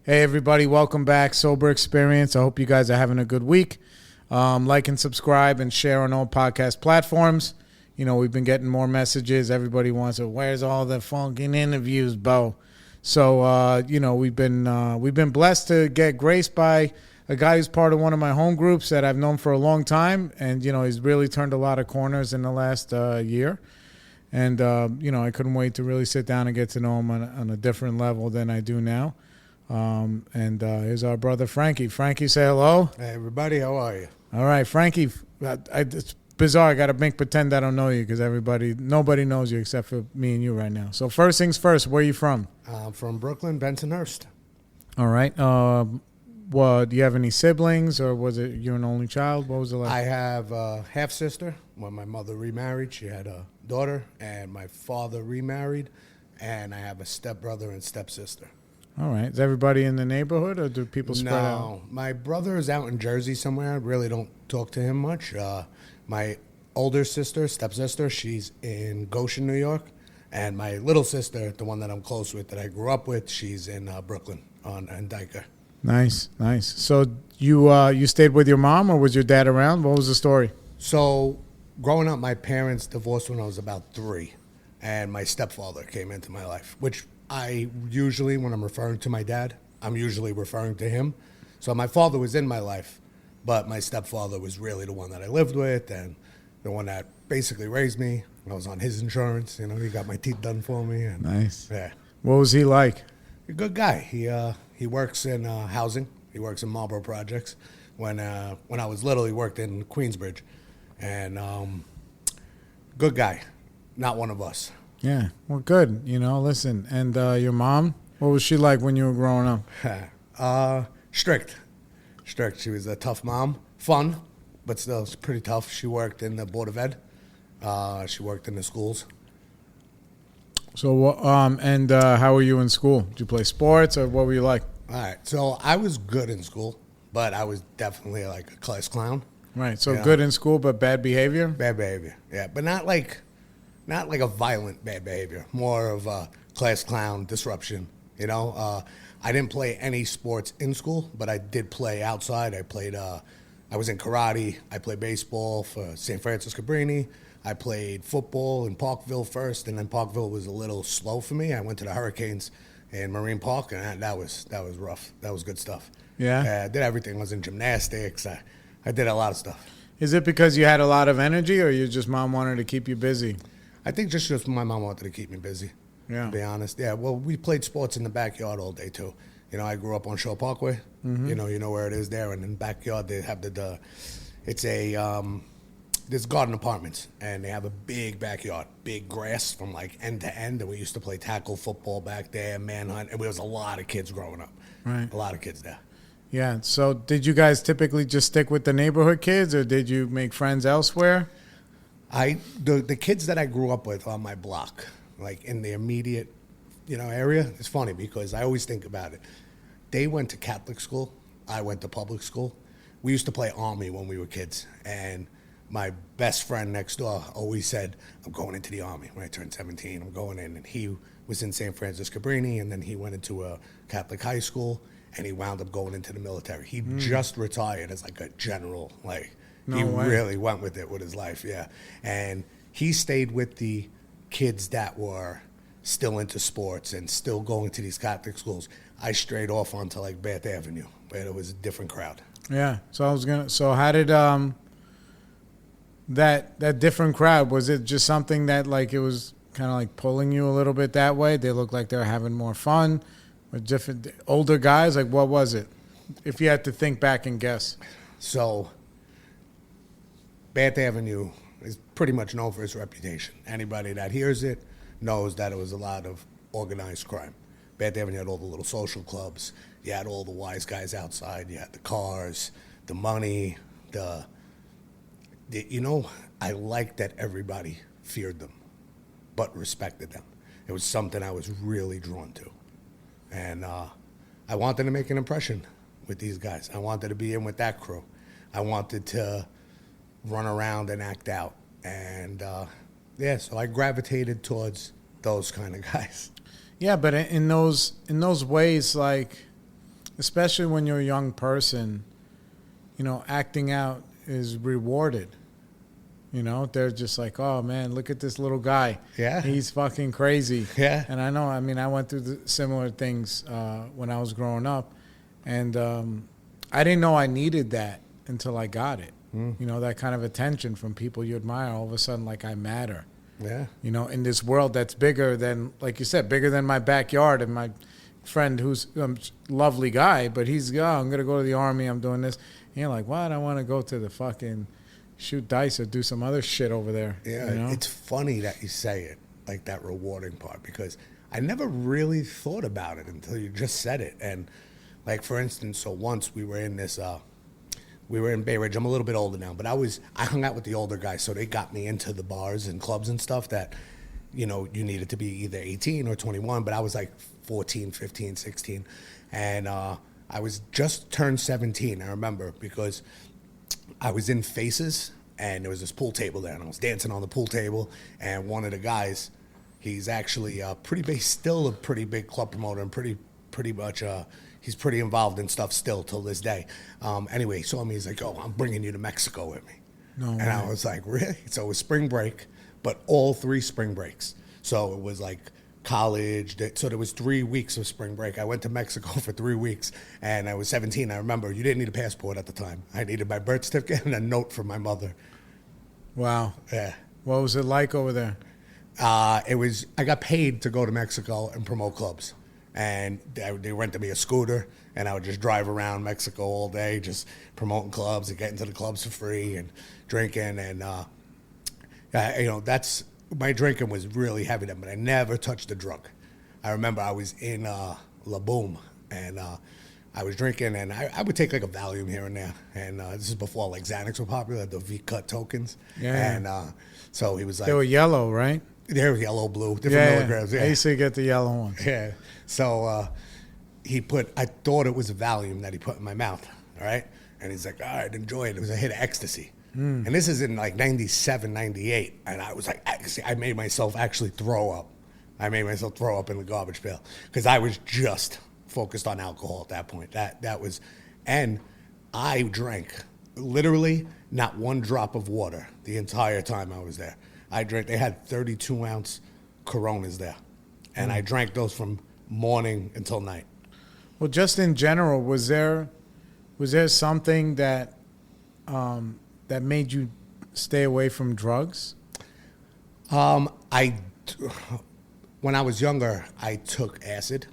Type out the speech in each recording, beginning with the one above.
Hey, everybody. Welcome back. Sober Experience. I hope you guys are having a good week. Like and subscribe and share on all podcast platforms. You know, we've been getting more messages. Everybody wants to, where's all the fucking interviews, Bo? So, we've been blessed to get graced by a guy who's part of one of my home groups that I've known for a long time. And, he's really turned a lot of corners in the last year. And, I couldn't wait to really sit down and get to know him on a different level than I do now. Here's our brother Frankie. Frankie, say hello. Hey, everybody. How are you? All right, Frankie. It's bizarre. I got to make pretend I don't know you because nobody knows you except for me and you right now. So first things first, where are you from? I'm from Brooklyn, Bensonhurst. All right. Do you have any siblings, or was it you're an only child? What was it like? I have a half-sister. When my mother remarried, she had a daughter, and my father remarried, and I have a stepbrother and stepsister. All right. Is everybody in the neighborhood, or do people spread out? No, my brother is out in Jersey somewhere. I really don't talk to him much. My older sister, stepsister, she's in Goshen, New York. And my little sister, the one that I'm close with, that I grew up with, she's in Brooklyn on Diker. Nice. So you stayed with your mom, or was your dad around? What was the story? So growing up, my parents divorced when I was about 3. And my stepfather came into my life, which I usually, when I'm referring to my dad, I'm usually referring to him. So my father was in my life, but my stepfather was really the one that I lived with and the one that basically raised me. I was on his insurance. He got my teeth done for me. And, nice. Yeah. What was he like? A good guy. He works in housing. He works in Marlboro Projects. When I was little, he worked in Queensbridge. And good guy. Not one of us. Yeah, well, good. Listen, and your mom, what was she like when you were growing up? Strict. She was a tough mom. Fun, but still pretty tough. She worked in the Board of Ed. She worked in the schools. So, how were you in school? Did you play sports, or what were you like? All right, so I was good in school, but I was definitely like a class clown. Right, so good in school, but bad behavior? Bad behavior, yeah, but not like a violent bad behavior, more of a class clown disruption, I didn't play any sports in school, but I did play outside. I was in karate. I played baseball for St. Francis Cabrini. I played football in Parkville first, and then Parkville was a little slow for me. I went to the Hurricanes in Marine Park, and that was rough. That was good stuff. Yeah? I did everything. I was in gymnastics. I did a lot of stuff. Is it because you had a lot of energy, or mom wanted to keep you busy? I think just my mom wanted to keep me busy, to be honest. Yeah, well, we played sports in the backyard all day, too. I grew up on Shore Parkway. Mm-hmm. You know where it is there. And in the backyard, they have there's garden apartments. And they have a big backyard, big grass from, like, end to end. And we used to play tackle football back there, manhunt. And there was a lot of kids growing up. Right. A lot of kids there. Yeah, so did you guys typically just stick with the neighborhood kids, or did you make friends elsewhere? The kids that I grew up with on my block, like in the immediate, area, it's funny because I always think about it. They went to Catholic school. I went to public school. We used to play Army when we were kids, and my best friend next door always said, I'm going into the Army. When I turned 17, I'm going in. And he was in St. Francis Cabrini, and then he went into a Catholic high school, and he wound up going into the military. He just retired as like a general, he really went with it with his life, yeah. And he stayed with the kids that were still into sports and still going to these Catholic schools. I strayed off onto like Bath Avenue, but it was a different crowd. Yeah. So how did that different crowd, was it just something that like it was kind of like pulling you a little bit that way? They looked like they were having more fun with different older guys. Like, what was it? If you had to think back and guess. So Bath Avenue is pretty much known for its reputation. Anybody that hears it knows that it was a lot of organized crime. Bath Avenue had all the little social clubs. You had all the wise guys outside. You had the cars, the money, I liked that everybody feared them, but respected them. It was something I was really drawn to. And I wanted to make an impression with these guys. I wanted to be in with that crew. I wanted to run around and act out. And, so I gravitated towards those kind of guys. Yeah, but in those ways, like, especially when you're a young person, you know, acting out is rewarded. You know, they're just like, oh, man, look at this little guy. Yeah. He's fucking crazy. Yeah. And I know, I mean, I went through similar things when I was growing up. And I didn't know I needed that until I got it. You know, that kind of attention from people you admire. All of a sudden, like, I matter. Yeah. You know, in this world that's bigger than, like you said, bigger than my backyard. And my friend who's a lovely guy, but he's, oh, I'm going to go to the army. I'm doing this. And you're like, what? I want to go to the fucking shoot dice or do some other shit over there. Yeah, you know? it's funny that you say it, like that rewarding part, because I never really thought about it until you just said it. And like, for instance, so once we were in this, we were in Bay Ridge. I'm a little bit older now, but I hung out with the older guys, so they got me into the bars and clubs and stuff that, you know, you needed to be either 18 or 21, but I was like 14, 15, 16. And I was just turned 17, I remember, because I was in Faces, and there was this pool table there, and I was dancing on the pool table, and one of the guys, he's actually still a pretty big club promoter, and pretty much, he's pretty involved in stuff still till this day. Anyway, he saw me, he's like, oh, I'm bringing you to Mexico with me. No and way. I was like, really? So it was spring break, but all 3 spring breaks. So it was like college. So there was 3 weeks of spring break. I went to Mexico for 3 weeks, and I was 17. I remember you didn't need a passport at the time. I needed my birth certificate and a note from my mother. Wow. Yeah. What was it like over there? I got paid to go to Mexico and promote clubs. And they rented me a scooter, and I would just drive around Mexico all day, just promoting clubs and getting to the clubs for free and drinking. And, you know, my drinking was really heavy then, but I never touched a drug. I remember I was in La Boom, and I was drinking, and I would take like a Valium here and there. And this is before like Xanax were popular, the V-cut tokens. Yeah. And so he was like... They were yellow, right? They were yellow, blue, different milligrams. Yeah. I used to get the yellow ones. Yeah. So I thought it was a Valium that he put in my mouth, all right? And he's like, all right, enjoy it. It was a hit of ecstasy. And this is in like 97, 98. And I was like, I made myself actually throw up. I made myself throw up in the garbage pail because I was just focused on alcohol at that point. That was, and I drank literally not one drop of water the entire time I was there. They had 32-ounce Coronas there. And I drank those from morning until night. Well, just in general, was there something that that made you stay away from drugs? When I was younger, I took acid,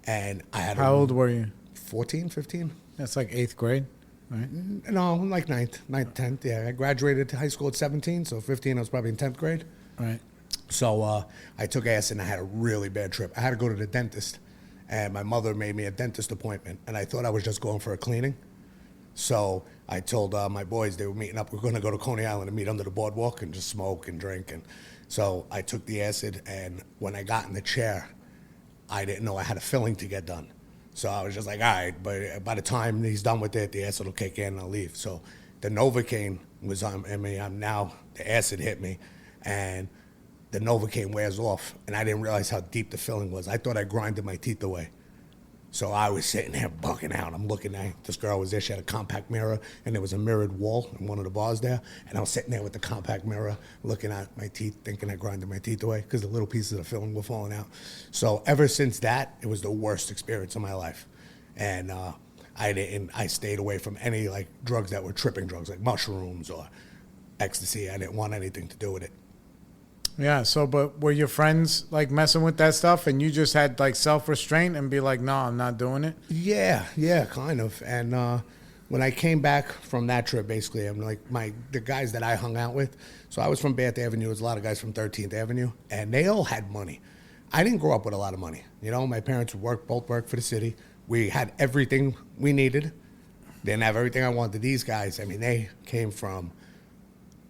and I had. How old were you? 14, 15. That's like 8th grade, right? No, like 9th, 10th. Yeah, I graduated high school at 17, so 15, I was probably in 10th grade. Right. So I took acid, and I had a really bad trip. I had to go to the dentist, and my mother made me a dentist appointment, and I thought I was just going for a cleaning. So I told my boys they were meeting up. We're going to go to Coney Island and meet under the boardwalk and just smoke and drink. And so I took the acid, and when I got in the chair, I didn't know I had a filling to get done. So I was just like, all right, but by the time he's done with it, the acid will kick in and I'll leave. So the Novocaine was on me. Now the acid hit me, and the Novocaine wears off, and I didn't realize how deep the filling was. I thought I grinded my teeth away. So I was sitting there bugging out. I'm looking at this girl was there. She had a compact mirror, and there was a mirrored wall in one of the bars there. And I was sitting there with the compact mirror, looking at my teeth, thinking I grinded my teeth away because the little pieces of the filling were falling out. So ever since that, it was the worst experience of my life. And I stayed away from any like drugs that were tripping drugs, like mushrooms or ecstasy. I didn't want anything to do with it. Yeah, so but were your friends like messing with that stuff and you just had like self-restraint and be like, no, I'm not doing it? Yeah, kind of. And when I came back from that trip, basically, I'm like the guys that I hung out with. So I was from Bath Avenue. There was a lot of guys from 13th Avenue, and they all had money. I didn't grow up with a lot of money. You know, my parents both worked for the city. We had everything we needed. Didn't have everything I wanted. These guys, I mean, they came from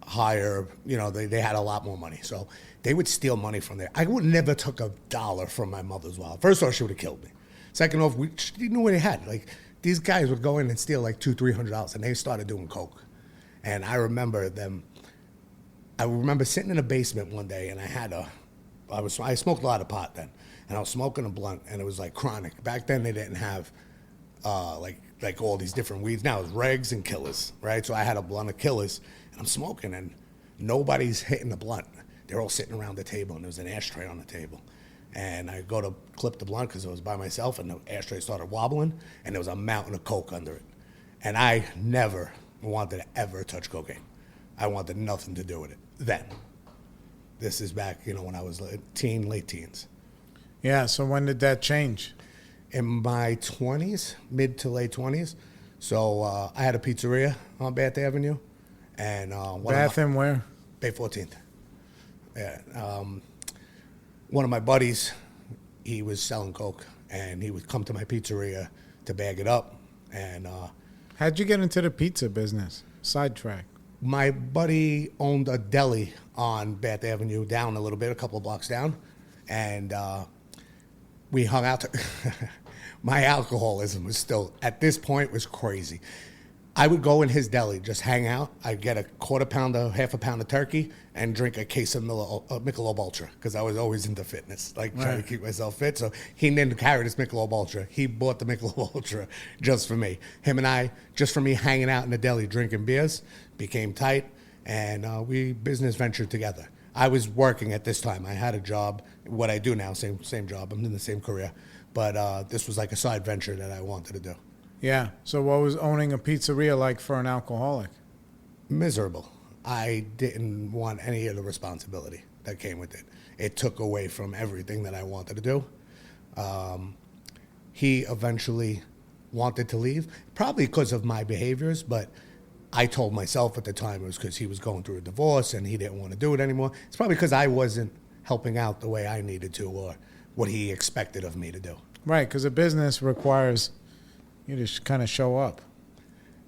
higher, you know, they had a lot more money. So they would steal money from there. I would never took $1 from my mother's wallet. First off, she would have killed me. Second off, she knew what they had. Like, these guys would go in and steal like $200-$300, and they started doing coke. And I remember sitting in a basement one day, and I smoked a lot of pot then, and I was smoking a blunt, and it was like chronic. Back then they didn't have like all these different weeds. Now it's regs and killers, right? So I had a blunt of killers, and I'm smoking, and nobody's hitting the blunt. They're all sitting around the table, and there was an ashtray on the table. And I go to clip the blunt because I was by myself, and the ashtray started wobbling, and there was a mountain of coke under it. And I never wanted to ever touch cocaine. I wanted nothing to do with it then. This is back, when I was late teens. Yeah, so when did that change? In my 20s, mid to late 20s. So I had a pizzeria on Bath Avenue. And Bath and where? Bay 14th. Yeah. One of my buddies, he was selling coke, and he would come to my pizzeria to bag it up. And how'd you get into the pizza business? Sidetrack. My buddy owned a deli on Bath Avenue, down a little bit, a couple of blocks down, and we hung out. My alcoholism was still, at this point, was crazy. I would go in his deli, just hang out. I'd get a quarter pounder, half a pound of turkey, and drink a case of Michelob Ultra, because I was always into fitness, trying to keep myself fit. So he didn't carry this Michelob Ultra. He bought the Michelob Ultra just for me. Him and I, just for me hanging out in the deli drinking beers, became tight, and we business ventured together. I was working at this time. I had a job. What I do now, same job. I'm in the same career. But this was like a side venture that I wanted to do. Yeah. So what was owning a pizzeria like for an alcoholic? Miserable. I didn't want any of the responsibility that came with it. It took away from everything that I wanted to do. He eventually wanted to leave, probably because of my behaviors, but I told myself at the time it was because he was going through a divorce and he didn't want to do it anymore. It's probably because I wasn't helping out the way I needed to or what he expected of me to do. Right, because a business requires you just kind of show up.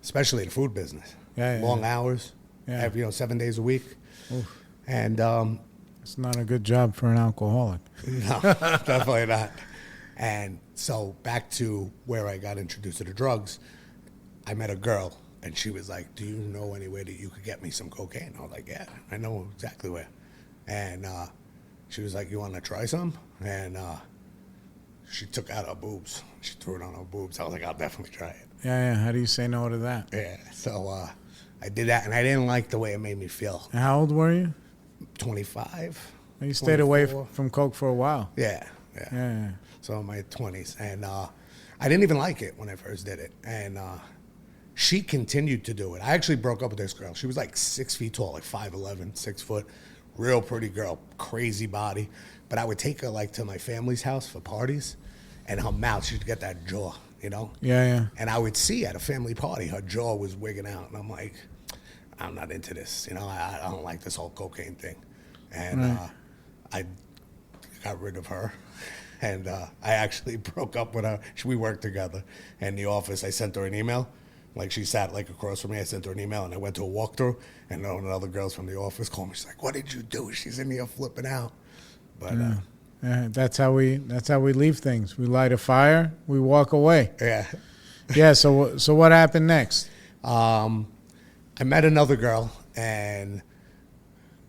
Especially the food business. Yeah, Long hours, 7 days a week. Oof. And it's not a good job for an alcoholic. No, definitely not. And so back to where I got introduced to the drugs, I met a girl, and she was like, do you know any way that you could get me some cocaine? I was like, yeah, I know exactly where. And she was like, you want to try some? And she took out her boobs. She threw it on her boobs. I was like, I'll definitely try it. Yeah. How do you say no to that? Yeah. So I did that, and I didn't like the way it made me feel. And how old were you? 25. You stayed 24. away from coke for a while. Yeah. So in my 20s. And I didn't even like it when I first did it. And she continued to do it. I actually broke up with this girl. She was like 6 feet tall, like 5'11", 6 foot. Real pretty girl, crazy body. But I would take her like to my family's house for parties, and her mouth, she'd get that jaw, Yeah. And I would see at a family party, her jaw was wigging out, and I'm like, I'm not into this, I don't like this whole cocaine thing. And I got rid of her, and I actually broke up with her. We worked together. In the office, I sent her an email. Like, she sat like across from me. I sent her an email, and I went to a walkthrough, and one of the other girls from the office called me. She's like, what did you do? She's in here flipping out. But that's how we leave things. We light a fire, we walk away. Yeah. Yeah. So what happened next? I met another girl, and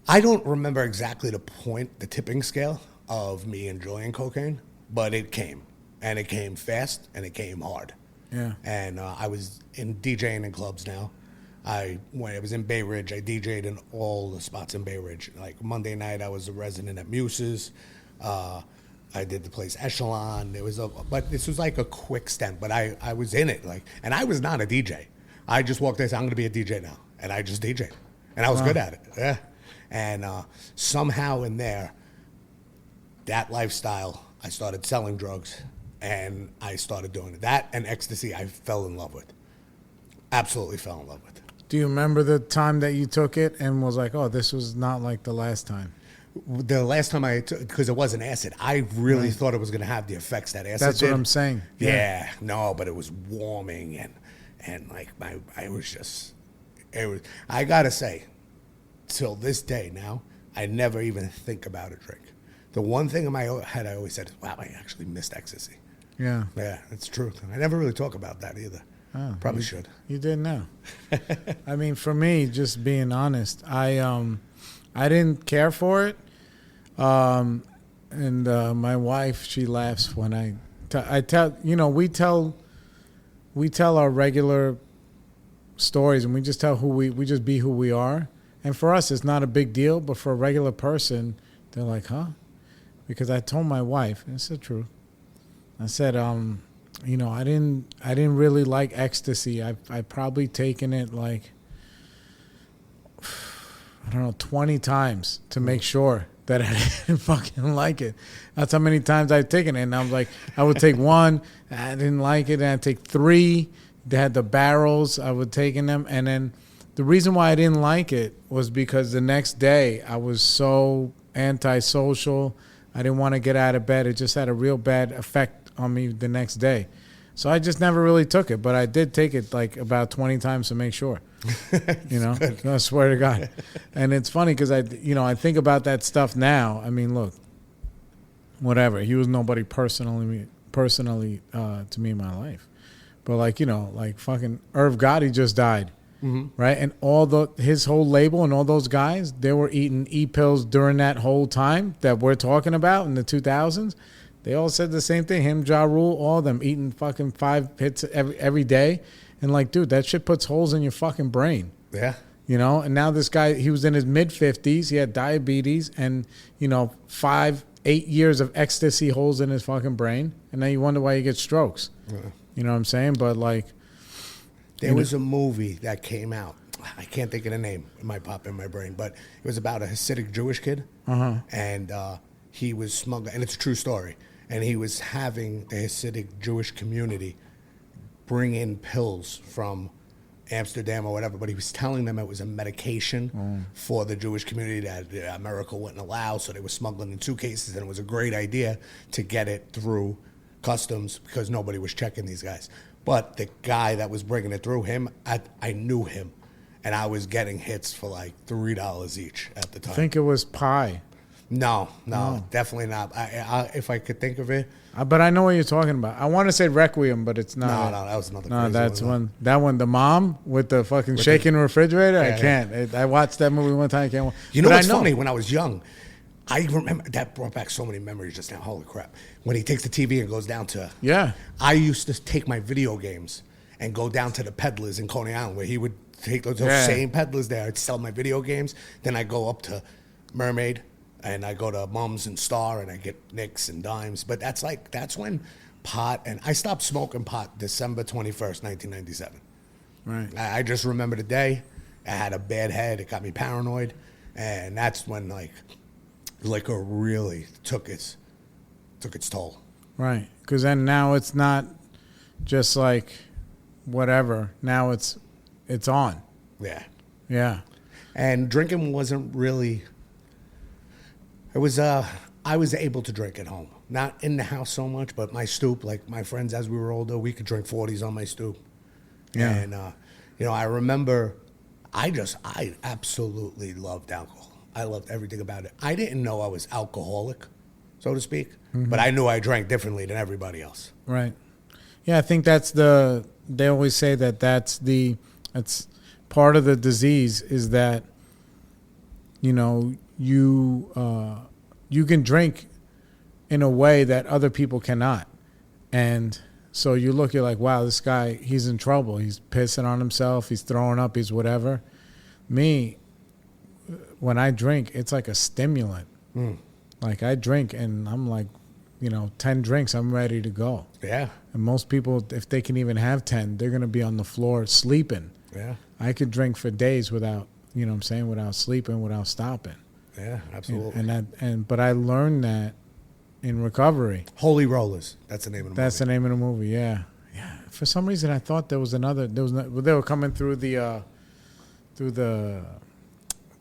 I don't remember exactly the tipping scale of me enjoying cocaine, but it came, and it came fast, and it came hard. Yeah. And I was in DJing in clubs now. When I was in Bay Ridge, I DJ'd in all the spots in Bay Ridge. Like Monday night, I was a resident at Muse's. I did the place Echelon. But this was like a quick stint. But I was in it, and I was not a DJ. I just walked in and said, I'm going to be a DJ now, and I just DJ'd, and I was good at it. Yeah. And somehow in there, that lifestyle, I started selling drugs, and I started doing it. That and ecstasy, I fell in love with. Absolutely fell in love with. Do you remember the time that you took it and was like, oh, this was not like the last time? The last time I took, because it wasn't acid, I really thought it was going to have the effects that acid That's did. what I'm saying. Yeah. No, but it was warming, and like I got to say, till this day now, I never even think about a drink. The one thing in my head I always said is, wow, I actually missed ecstasy. Yeah. Yeah, it's true. I never really talk about that either. Oh, Probably should. You did now. I mean, for me, just being honest, I didn't care for it. And my wife, she laughs when I tell, we tell we tell our regular stories, and we just tell we just be who we are. And for us, it's not a big deal, but for a regular person, they're like, huh? Because I told my wife, and it's the truth. I said, you know, I didn't really like ecstasy. I probably taken it like, I don't know, 20 times to make sure that I didn't fucking like it. That's how many times I've taken it. And I was like, I would take one, I didn't like it, and I'd take three. They had the barrels, I would take in them. And then the reason why I didn't like it was because the next day I was so antisocial. I didn't want to get out of bed. It just had a real bad effect on me the next day. So I just never really took it, but I did take it like about 20 times to make sure. You know, I swear to God. And it's funny because I think about that stuff now. I mean, look, whatever. He was nobody personally to me in my life. But like, you know, like fucking Irv Gotti just died. Mm-hmm. Right? And his whole label and all those guys, they were eating E-pills during that whole time that we're talking about in the 2000s. They all said the same thing. Him, Ja Rule, all of them eating fucking 5 hits every day. And like, dude, that shit puts holes in your fucking brain. Yeah. You know? And now this guy, he was in his mid-50s. He had diabetes and, you know, 8 years of ecstasy holes in his fucking brain. And now you wonder why he gets strokes. Yeah. You know what I'm saying? But like... There was a movie that came out. I can't think of the name. It might pop in my brain. But it was about a Hasidic Jewish kid. Uh-huh. And he was smuggling, and it's a true story. And he was having the Hasidic Jewish community bring in pills from Amsterdam or whatever. But he was telling them it was a medication for the Jewish community that America wouldn't allow. So they were smuggling in suitcases. And it was a great idea to get it through customs because nobody was checking these guys. But the guy that was bringing it through him, I knew him, and I was getting hits for like $3 each at the time. I think it was pie. No, definitely not. I if I could think of it. But I know what you're talking about. I want to say Requiem, but it's not. No, that was another. No, that's one. That one, the mom with the fucking shaking refrigerator. Yeah, I can't. Yeah. I watched that movie one time. I can't. You know what's funny? When I was young, I remember that brought back so many memories just now. Holy crap. When he takes the TV and goes down to... Yeah. I used to take my video games and go down to the peddlers in Coney Island where he would take those same peddlers there. I'd sell my video games. Then I go up to Mermaid and I go to Mums and Star and I get nicks and dimes. But that's when pot... And I stopped smoking pot December 21st, 1997. Right. I just remember the day. I had a bad head. It got me paranoid. And that's when liquor really took its toll. Right. Because then now it's not just like whatever. Now it's on. Yeah. Yeah. And drinking wasn't really... It was... I was able to drink at home. Not in the house so much, but my stoop, like my friends as we were older, we could drink 40s on my stoop. Yeah. And, I remember... I absolutely loved alcohol. I loved everything about it. I didn't know I was alcoholic, so to speak, but I knew I drank differently than everybody else. Right. Yeah, I think they always say that's part of the disease is that, you know, you can drink in a way that other people cannot. And so you're like, wow, this guy, he's in trouble. He's pissing on himself. He's throwing up. He's whatever. Me, when I drink, it's like a stimulant. Like I drink and I'm like, 10 drinks, I'm ready to go. Yeah. And most people, if they can even have 10, they're going to be on the floor sleeping. Yeah. I could drink for days without, without sleeping, without stopping. Yeah, absolutely. But I learned that in recovery. Holy Rollers. That's the name of the movie. That's the name of the movie, yeah. Yeah. For some reason, I thought they were coming through the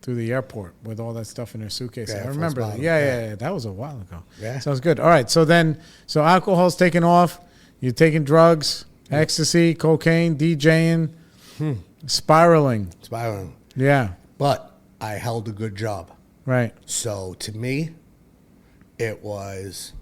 airport with all that stuff in their suitcase. Yeah, I remember that. Yeah. That was a while ago. Yeah. Sounds good. All right. So alcohol's taking off. You're taking drugs, ecstasy, cocaine, DJing, spiraling. Yeah. But I held a good job. Right. So to me, it was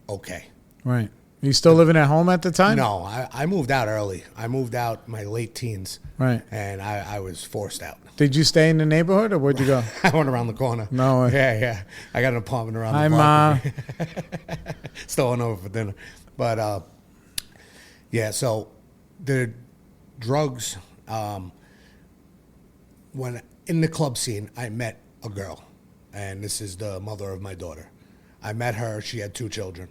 okay. Right. You still living at home at the time? No, I moved out early. I moved out my late teens. Right. And I was forced out. Did you stay in the neighborhood or where'd you go? I went around the corner. No. Yeah. I got an apartment around the block. Hi, Ma. Still went over for dinner. But, so the drugs, when in the club scene, I met a girl, and this is the mother of my daughter. I met her. She had 2 children.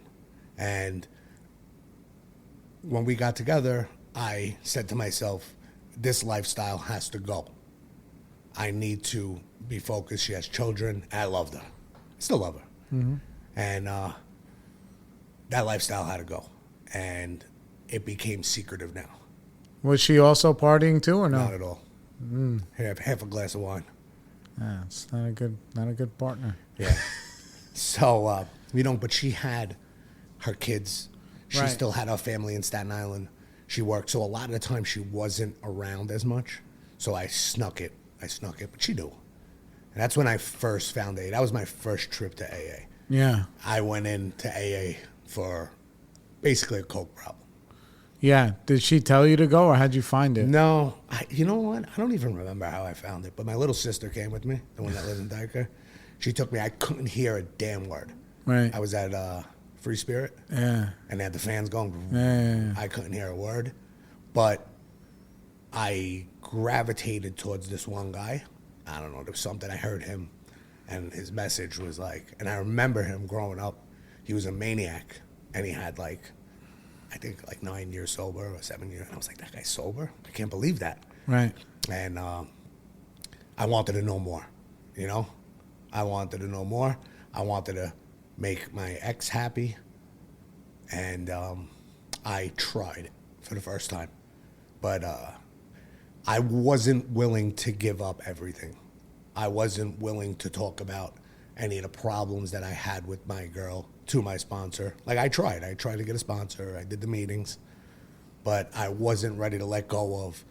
And when we got together, I said to myself, this lifestyle has to go. I need to be focused. She has children. I loved her. I still love her. Mm-hmm. And that lifestyle had to go. And it became secretive now. Was she also partying too, or no? Not at all. Half a glass of wine. Yeah, it's not a good partner. Yeah. So, but she had her kids. She Right. still had her family in Staten Island. She worked. So a lot of the time she wasn't around as much. So I snuck it, but she knew. And that's when I first found AA. That was my first trip to AA. Yeah. I went into AA for basically a coke problem. Yeah. Did she tell you to go, or how'd you find it? No, you know what? I don't even remember how I found it. But my little sister came with me, the one that lived in Dyker. She took me. I couldn't hear a damn word. Right. I was at Free Spirit. Yeah. And they had the fans going. Yeah. I couldn't hear a word. But I gravitated towards this one guy. I don't know. There was something. I heard him. And his message was like, and I remember him growing up. He was a maniac. And he had I think 9 years sober or 7 years. And I was like, that guy's sober? I can't believe that. Right. And I wanted to know more, I wanted to know more. I wanted to make my ex happy. And I tried for the first time. But I wasn't willing to give up everything. I wasn't willing to talk about any of the problems that I had with my girl to my sponsor. I tried to get a sponsor. I did the meetings, but I wasn't ready to let go of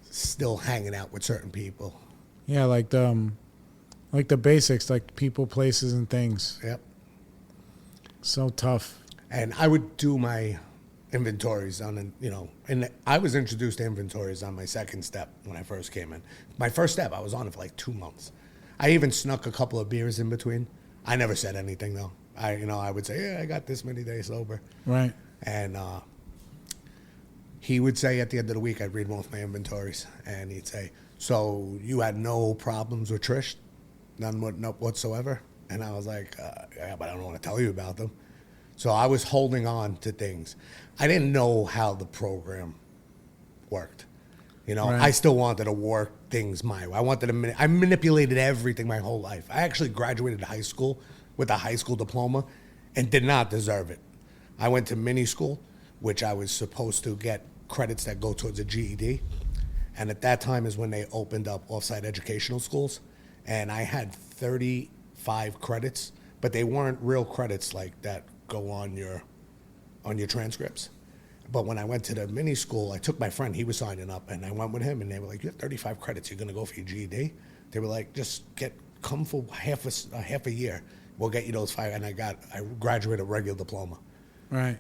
still hanging out with certain people. Yeah, like the basics, like people, places, and things. Yep. So tough. And I would do my inventories on, and I was introduced to inventories on my second step when I first came in. My first step, I was on it for 2 months. I even snuck a couple of beers in between. I never said anything though. I would say, yeah, I got this many days sober. Right. And he would say at the end of the week, I'd read both my inventories, and he'd say, so you had no problems with Trish? None whatsoever? And I was like, yeah, but I don't want to tell you about them. So I was holding on to things. I didn't know how the program worked. Right. I still wanted to work things my way. I manipulated everything my whole life. I actually graduated high school with a high school diploma and did not deserve it. I went to mini school, which I was supposed to get credits that go towards a GED. And at that time is when they opened up off-site educational schools. And I had 35 credits, but they weren't real credits like that go on your transcripts. But when I went to the mini school, I took my friend, he was signing up, and I went with him, and they were like, you have 35 credits, you're gonna go for your GED? They were like, just come for half a year. We'll get you those 5, and I graduated a regular diploma. Right.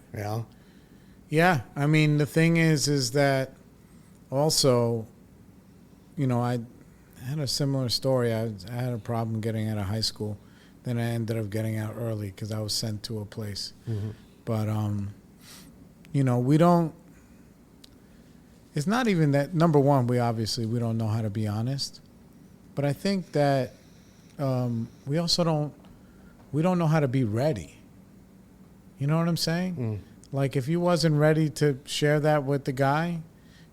Yeah, I mean, the thing is that also, I had a similar story. I had a problem getting out of high school. Then I ended up getting out early because I was sent to a place. Mm-hmm. But, we don't, it's not even that, number one, we don't know how to be honest. But I think that we don't know how to be ready. You know what I'm saying? Mm. Like if you wasn't ready to share that with the guy,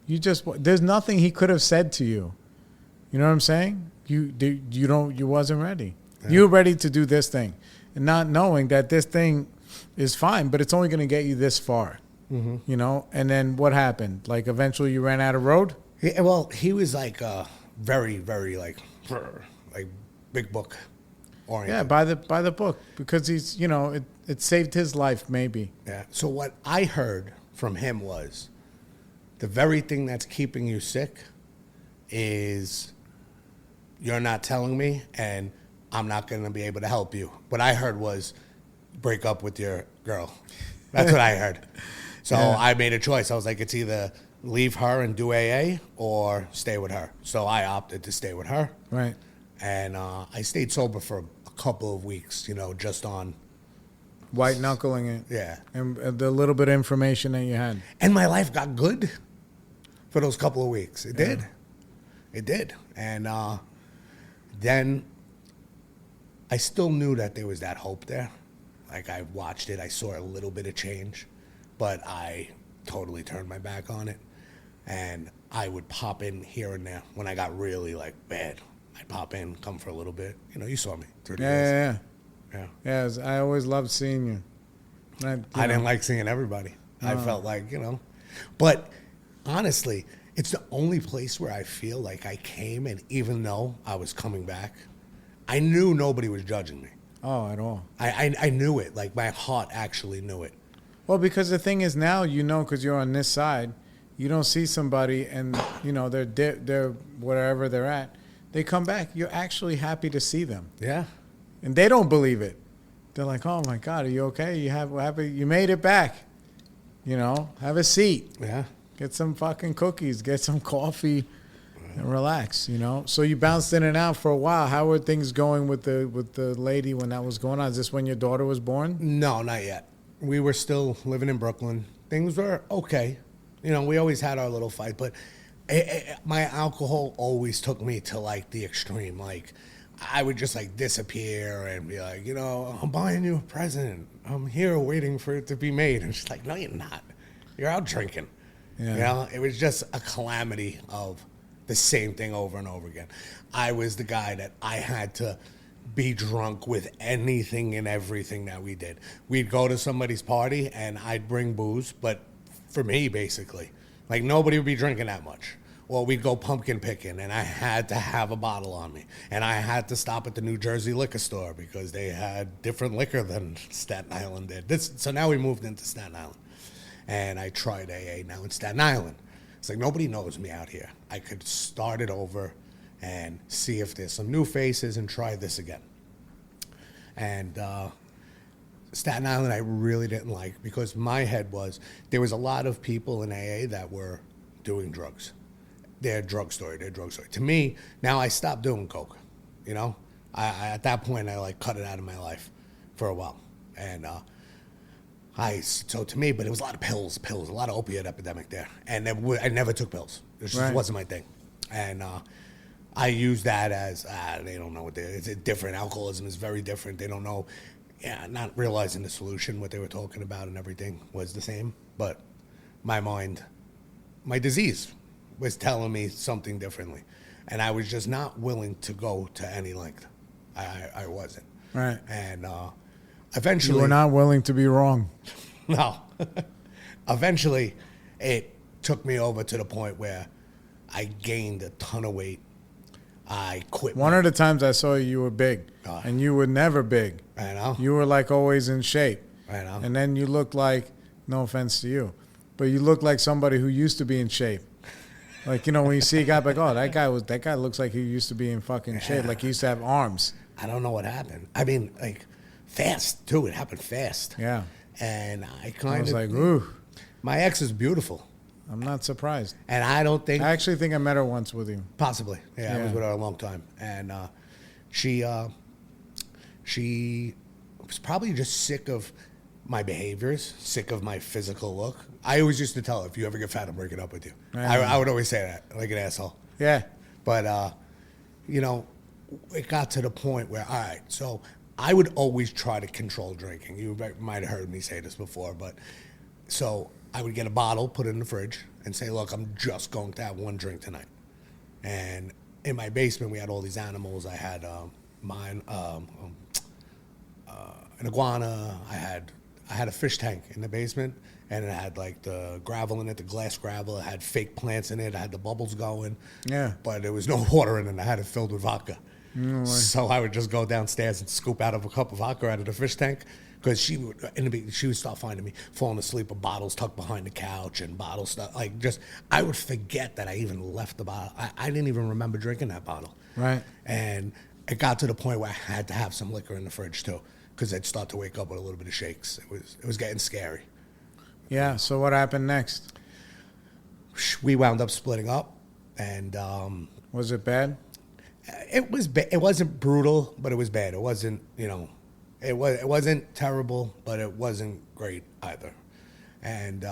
there's nothing he could have said to you. You know what I'm saying? You wasn't ready. Yeah. You were ready to do this thing and not knowing that this thing is fine, but it's only going to get you this far. Mm-hmm. And then what happened? Eventually you ran out of road? Yeah, well, he was very, very big book oriented. Yeah, by the book, because he's, it saved his life maybe. Yeah. So what I heard from him was the very thing that's keeping you sick is you're not telling me and I'm not going to be able to help you. What I heard was break up with your girl. That's what I heard. So yeah. I made a choice. I was like, it's either leave her and do AA or stay with her. So I opted to stay with her. Right. And I stayed sober for a couple of weeks, just on White knuckling it. Yeah. And the little bit of information that you had. And my life got good for those couple of weeks. It did. It did. And then I still knew that there was that hope there. Like, I watched it. I saw a little bit of change. But I totally turned my back on it. And I would pop in here and there when I got really, like, bad. I'd pop in, come for a little bit. You know, you saw me. 30 days. Yeah. I always loved seeing you. I didn't like seeing everybody. I felt like, you know. But honestly, it's the only place where I feel like I came, and even though I was coming back, I knew nobody was judging me. Oh, at all. I knew it. Like, my heart actually knew it. Well, because the thing is now, you know, because you're on this side, you don't see somebody and, you know, they're wherever they're at. They come back. You're actually happy to see them. Yeah. And they don't believe it. They're like, oh, my God, are you okay? You made it back. You know, have a seat. Yeah. Get some fucking cookies. Get some coffee and relax, you know. So you bounced in and out for a while. How were things going with the lady when that was going on? Is this when your daughter was born? No, not yet. We were still living in Brooklyn. Things were okay. You know, we always had our little fight, but my alcohol always took me to, like, the extreme. Like, I would just, like, disappear and be like, you know, I'm buying you a present. I'm here waiting for it to be made. And she's like, no, you're not. You're out drinking. Yeah. You know, it was just a calamity of the same thing over and over again. I was the guy that I had to be drunk with anything and everything that we did. We'd go to somebody's party and I'd bring booze, but for me, basically. Like, nobody would be drinking that much. Or we'd go pumpkin picking, and I had to have a bottle on me. And I had to stop at the New Jersey liquor store because they had different liquor than Staten Island did. So now we moved into Staten Island. And I tried AA now in Staten Island. It's like, nobody knows me out here. I could start it over and see if there's some new faces and try this again. And Staten Island I really didn't like because my head was, there was a lot of people in AA that were doing drugs. Their drug story. To me, now I stopped doing coke, you know? I at that point, I, like, cut it out of my life for a while. And so to me, but it was a lot of pills, a lot of opiate epidemic there. And I never took pills. It just wasn't my thing. And I use that as, they don't know what it's different. Alcoholism is very different. They don't know, not realizing the solution, what they were talking about and everything was the same. But my mind, my disease was telling me something differently. And I was just not willing to go to any length. I wasn't. Right. And eventually... You were not willing to be wrong. No. Eventually, it took me over to the point where I gained a ton of weight. I quit. One of the times I saw you were big. And you were never big. I know. You were, like, always in shape. I know. And then you looked like, no offense to you, but you looked like somebody who used to be in shape. Like, you know, when you see a guy, like, oh, that guy looks like he used to be in fucking shape. Like, he used to have arms. I don't know what happened. I mean, like, fast, too. It happened fast. Yeah. And I was like, ooh. My ex is beautiful. I'm not surprised. And I don't think... I actually think I met her once with you. Possibly. Yeah, I was with her a long time. And she was probably just sick of my behaviors, sick of my physical look. I always used to tell her, if you ever get fat, I'm breaking up with you. I would always say that, like an asshole. Yeah. But, you know, it got to the point where, all right, so I would always try to control drinking. You might have heard me say this before, but so I would get a bottle, put it in the fridge, and say, look, I'm just going to have one drink tonight. And in my basement, we had all these animals. I had an iguana. I had a fish tank in the basement, and it had, like, the gravel in it, the glass gravel. It had fake plants in it. I had the bubbles going. Yeah. But there was no water in it. I had it filled with vodka. No way. So I would just go downstairs and scoop out of a cup of vodka out of the fish tank, because she would start finding me falling asleep with bottles tucked behind the couch and bottles stuff. Like, just, I would forget that I even left the bottle. I didn't even remember drinking that bottle. Right. And it got to the point where I had to have some liquor in the fridge too, because I'd start to wake up with a little bit of shakes. It was getting scary. Yeah. So what happened next? We wound up splitting up, and was it bad? It was. It wasn't brutal, but it was bad. It wasn't, you know, It wasn't terrible, but it wasn't great either. And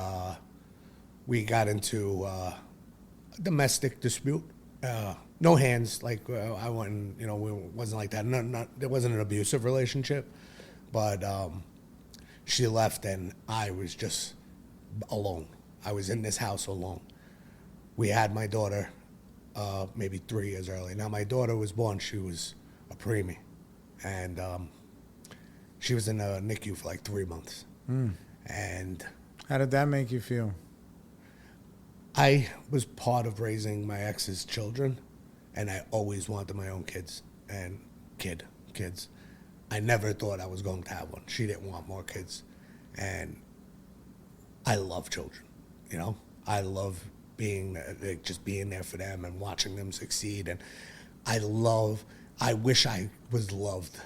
we got into a domestic dispute. No hands, like I wasn't, it wasn't like that. There wasn't an abusive relationship, but she left and I was just alone. I was in this house alone. We had my daughter maybe 3 years early. Now, my daughter was born, she was a preemie. And she was in a NICU for like 3 months. And how did that make you feel? I was part of raising my ex's children, and I always wanted my own kids and kids. I never thought I was going to have one. She didn't want more kids. And I love children, I love just being there for them and watching them succeed. And I wish I was loved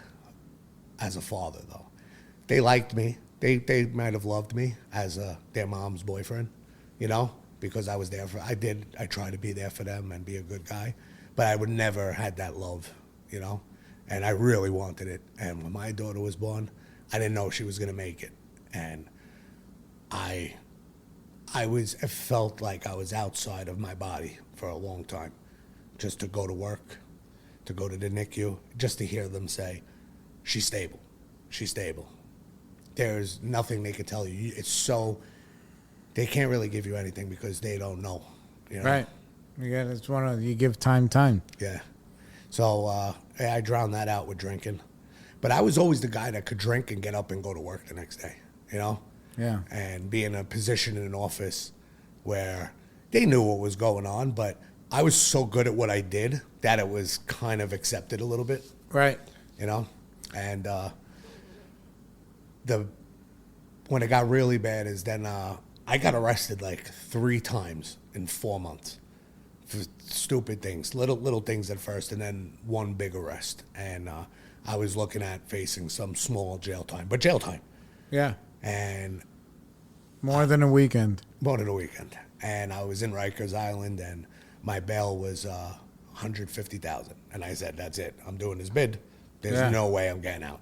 as a father, though. They liked me. They might have loved me as their mom's boyfriend, because I was there I tried to be there for them and be a good guy, but I would never had that love, and I really wanted it. And when my daughter was born, I didn't know she was going to make it. And I felt like I was outside of my body for a long time, just to go to work, to go to the NICU, just to hear them say, she's stable. There's nothing they could tell you. They can't really give you anything because they don't know. Right. You give time. Yeah. So I drowned that out with drinking. But I was always the guy that could drink and get up and go to work the next day, Yeah. And be in a position in an office where they knew what was going on, but I was so good at what I did that it was kind of accepted a little bit. Right. And when it got really bad is then I got arrested like 3 times in 4 months for stupid things, little things at first, and then one big arrest. And I was looking at facing some small jail time, but jail time. Yeah. And more than a weekend. More than a weekend. And I was in Rikers Island, and my bail was $150,000. And I said, that's it. I'm doing this bid. There's no way I'm getting out.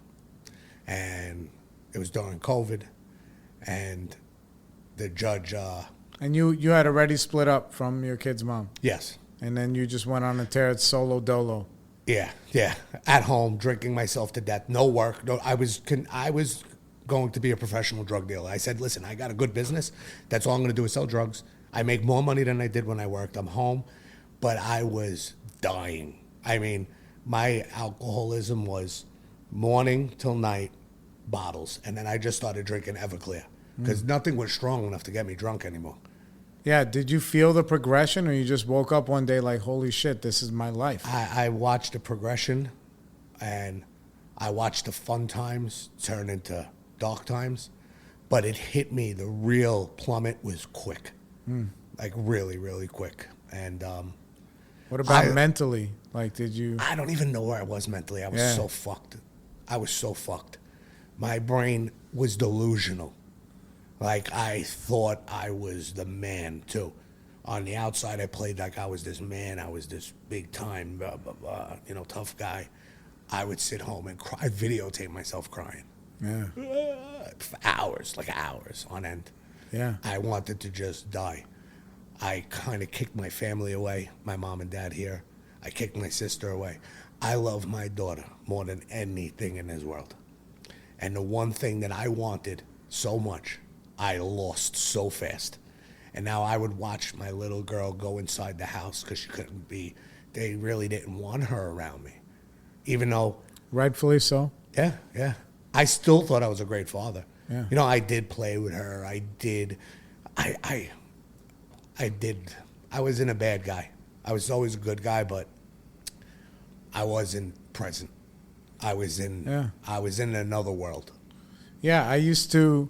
And it was during COVID, and the judge... and you had already split up from your kid's mom? Yes. And then you just went on a tear solo dolo? Yeah. At home, drinking myself to death. No work. No, I was going to be a professional drug dealer. I said, listen, I got a good business. That's all I'm going to do is sell drugs. I make more money than I did when I worked. I'm home. But I was dying. I mean, my alcoholism was morning till night, bottles. And then I just started drinking Everclear because nothing was strong enough to get me drunk anymore. Yeah. Did you feel the progression, or you just woke up one day like, holy shit, this is my life? I watched the progression, and I watched the fun times turn into dark times, but it hit me. The real plummet was quick, like really, really quick. And what about mentally? Like, did you? I don't even know where I was mentally. I was so fucked. My brain was delusional. Like, I thought I was the man too. On the outside, I played like I was this man. I was this big time, tough guy. I would sit home and cry. I videotape myself crying. Yeah. For hours on end. Yeah. I wanted to just die. I kind of kicked my family away, my mom and dad here. I kicked my sister away. I love my daughter more than anything in this world. And the one thing that I wanted so much, I lost so fast. And now I would watch my little girl go inside the house because she couldn't be, they really didn't want her around me. Even though... Rightfully so. Yeah. I still thought I was a great father. Yeah. I did play with her. I wasn't a bad guy. I was always a good guy, but I wasn't present. I was in another world. Yeah, I used to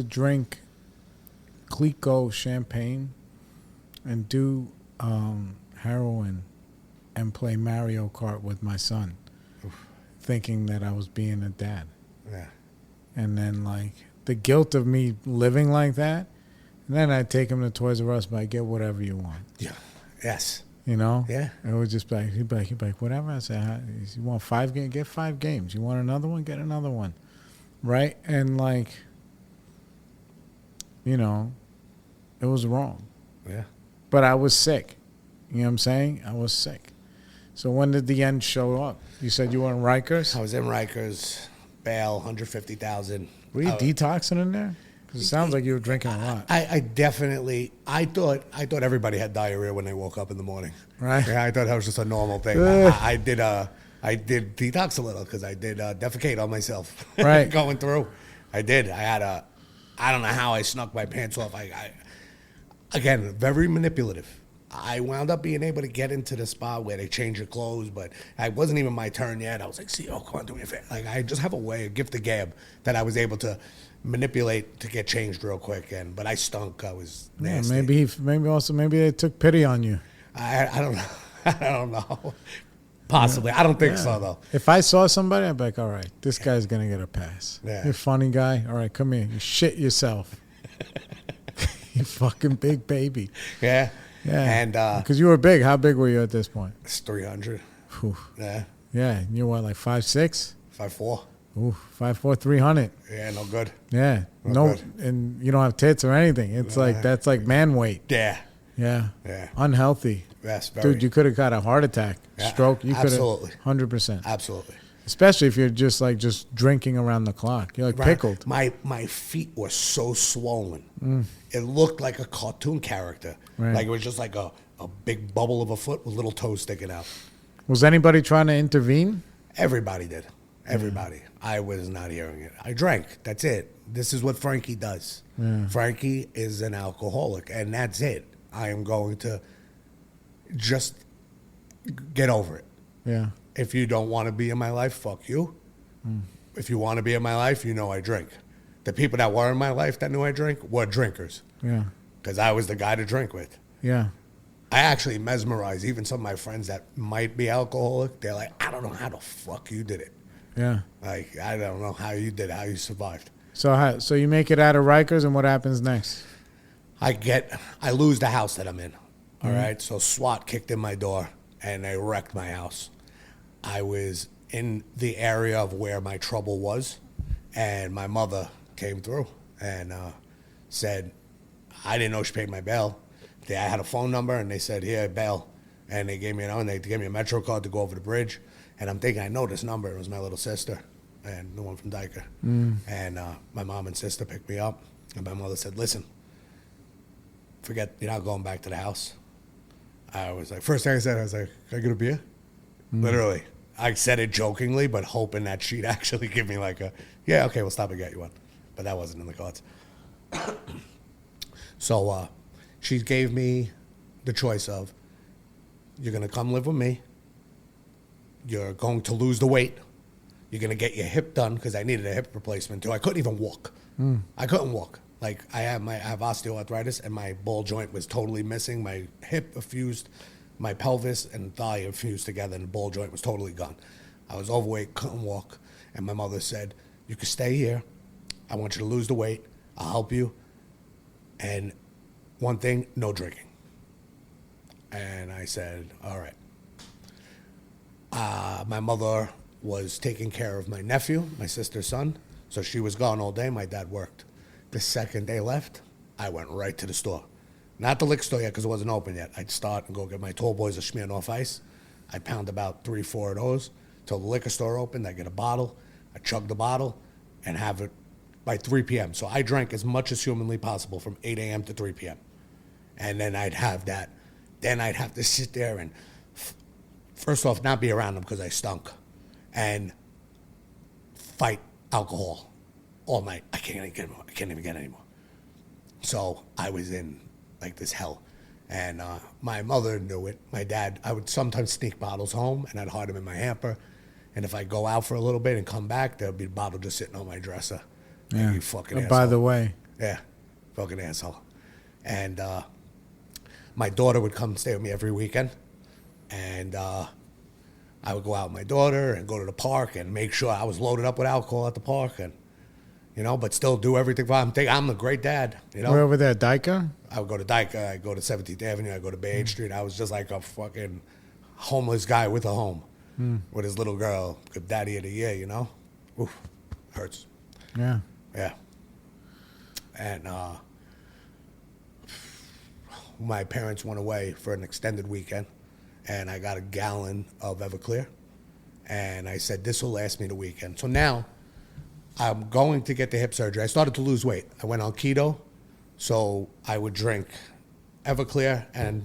drink Clico champagne and do heroin and play Mario Kart with my son, thinking that I was being a dad. Yeah. And then, like, the guilt of me living like that, and then I'd take him to Toys R Us, but I get whatever you want. Yeah. Yes. You know? Yeah. It would just be like, he'd be like, whatever. I said, you want 5 games? Get 5 games. You want another one? Get another one. Right? And like, you know, it was wrong. Yeah. But I was sick. You know what I'm saying? I was sick. So when did the end show up? You said you were in Rikers? I was in Rikers, bail, 150,000. Were you detoxing in there? Because it sounds like you were drinking a lot. I definitely, I thought everybody had diarrhea when they woke up in the morning. Right. Yeah, I thought that was just a normal thing. I did detox a little because I did defecate on myself. Right. Going through. I did. I don't know how I snuck my pants off. Again, very manipulative. I wound up being able to get into the spot where they change your clothes, but it wasn't even my turn yet. I was like, see, come on, do me a favor. Like, I just have a gift of gab that I was able to manipulate to get changed real quick. But I stunk. I was nasty. Yeah, maybe they took pity on you. I don't know. I don't know. Possibly. I don't think so, though. If I saw somebody, I'd be like, all right, this guy's going to get a pass. Yeah. You're a funny guy. All right, come here. You shit yourself. You fucking big baby. Yeah. Yeah. And because you were big. How big were you at this point? it's 300. Whew. Yeah. Yeah. You're what, like 5'6"? 5'4". Ooh, 5'4", 300. Yeah, no good. Yeah. No No, good. and you don't have tits or anything. It's like, that's like man weight. Yeah. Yeah. Yeah. Unhealthy. Yes, very. Dude, you could have got a heart attack, Yeah, stroke. You could have. absolutely. 100%. Absolutely. Especially if you're just drinking around the clock. You're like pickled. My feet were so swollen. It looked like a cartoon character. Right. Like it was just like a big bubble of a foot with little toes sticking out. Was anybody trying to intervene? Everybody did. Everybody. I was not hearing it. I drank. That's it. This is what Frankie does. Yeah. Frankie is an alcoholic, and that's it. I am going to just get over it. Yeah. If you don't want to be in my life, fuck you. If you want to be in my life, you know I drink. The people that were in my life that knew I drink were drinkers. Yeah. Because I was the guy to drink with. Yeah. I actually mesmerize even some of my friends that might be alcoholic. They're like, I don't know how the fuck you did it. Yeah. Like, I don't know how you did it, how you survived. So you make it out of Rikers, and what happens next? I lose the house that I'm in. All right. So SWAT kicked in my door and they wrecked my house. I was in the area of where my trouble was, and my mother came through and said, I didn't know she paid my bail. I had a phone number, and they said, here, bail. And they gave me a Metro card to go over the bridge. And I'm thinking, I know this number. It was my little sister, and the one from Dyker. And my mom and sister picked me up, and my mother said, listen, forget, you're not going back to the house. I was like, first thing I said, I was like, can I get a beer? Literally. I said it jokingly, but hoping that she'd actually give me like yeah, okay, we'll stop and get you one. But that wasn't in the cards. So she gave me the choice of, you're going to come live with me. You're going to lose the weight. You're going to get your hip done, because I needed a hip replacement too. I couldn't even walk. I couldn't walk. Like, I have osteoarthritis, and my ball joint was totally missing. My hip fused, my pelvis and thigh are fused together, and the ball joint was totally gone. I was overweight, couldn't walk, and my mother said, you can stay here. I want you to lose the weight. I'll help you. And one thing, no drinking. And I said, all right. My mother was taking care of my nephew, my sister's son, so she was gone all day. My dad worked. The second they left, I went right to the store. Not the liquor store yet, because it wasn't open yet. I'd start and go get my tall boys a Smirnoff Ice. I'd pound about 3-4 of those till the liquor store opened. I'd get a bottle. I'd chug the bottle and have it by 3 p.m. So I drank as much as humanly possible from 8 a.m. to 3 p.m. And then I'd have that. Then I'd have to sit there and, first off, not be around them because I stunk, and fight alcohol all night. I can't even get any more. So I was in like this hell. And my mother knew it. My dad, I would sometimes sneak bottles home, and I'd hide them in my hamper. And if I go out for a little bit and come back, there'll be a bottle just sitting on my dresser. Yeah. You fucking asshole. By the way. Yeah, fucking asshole. And my daughter would come stay with me every weekend. And I would go out with my daughter and go to the park and make sure I was loaded up with alcohol at the park. And, but still do everything. I'm the great dad, We're over there, Dyka? I would go to Dyka, I go to 17th Avenue, I go to Bay Street. I was just like a fucking homeless guy with a home, with his little girl, good daddy of the year, Oof, hurts. Yeah. Yeah. And my parents went away for an extended weekend, and I got a gallon of Everclear, and I said, this will last me the weekend. So now I'm going to get the hip surgery. I started to lose weight. I went on keto, so I would drink Everclear and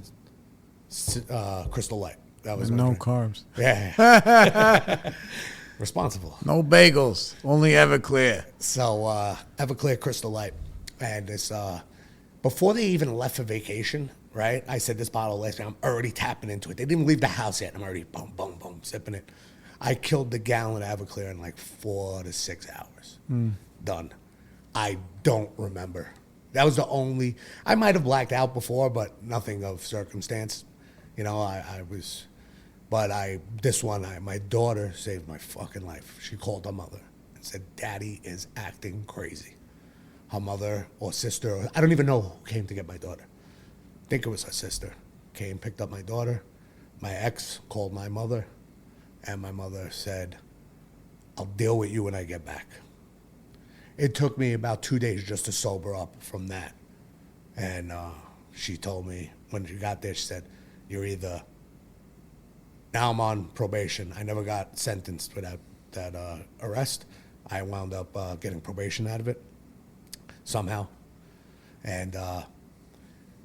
Crystal Light. That was no drink. carbs. Yeah. Responsible. No bagels. Only Everclear. So Everclear, Crystal Light. And this, before they even left for vacation, right, I said, this bottle lasts me. I'm already tapping into it. They didn't even leave the house yet. I'm already boom, boom, boom, sipping it. I killed the gallon of Everclear in like 4 to 6 hours. Done. I don't remember. That was the only, I might have blacked out before, but nothing of circumstance. My daughter saved my fucking life. She called her mother and said, Daddy is acting crazy. Her mother or sister, I don't even know who came to get my daughter. I think it was her sister. Came, picked up my daughter. My ex called my mother, and my mother said, I'll deal with you when I get back. It took me about 2 days just to sober up from that. And she told me, when she got there, she said, you're either, now I'm on probation. I never got sentenced for that arrest. I wound up getting probation out of it somehow. And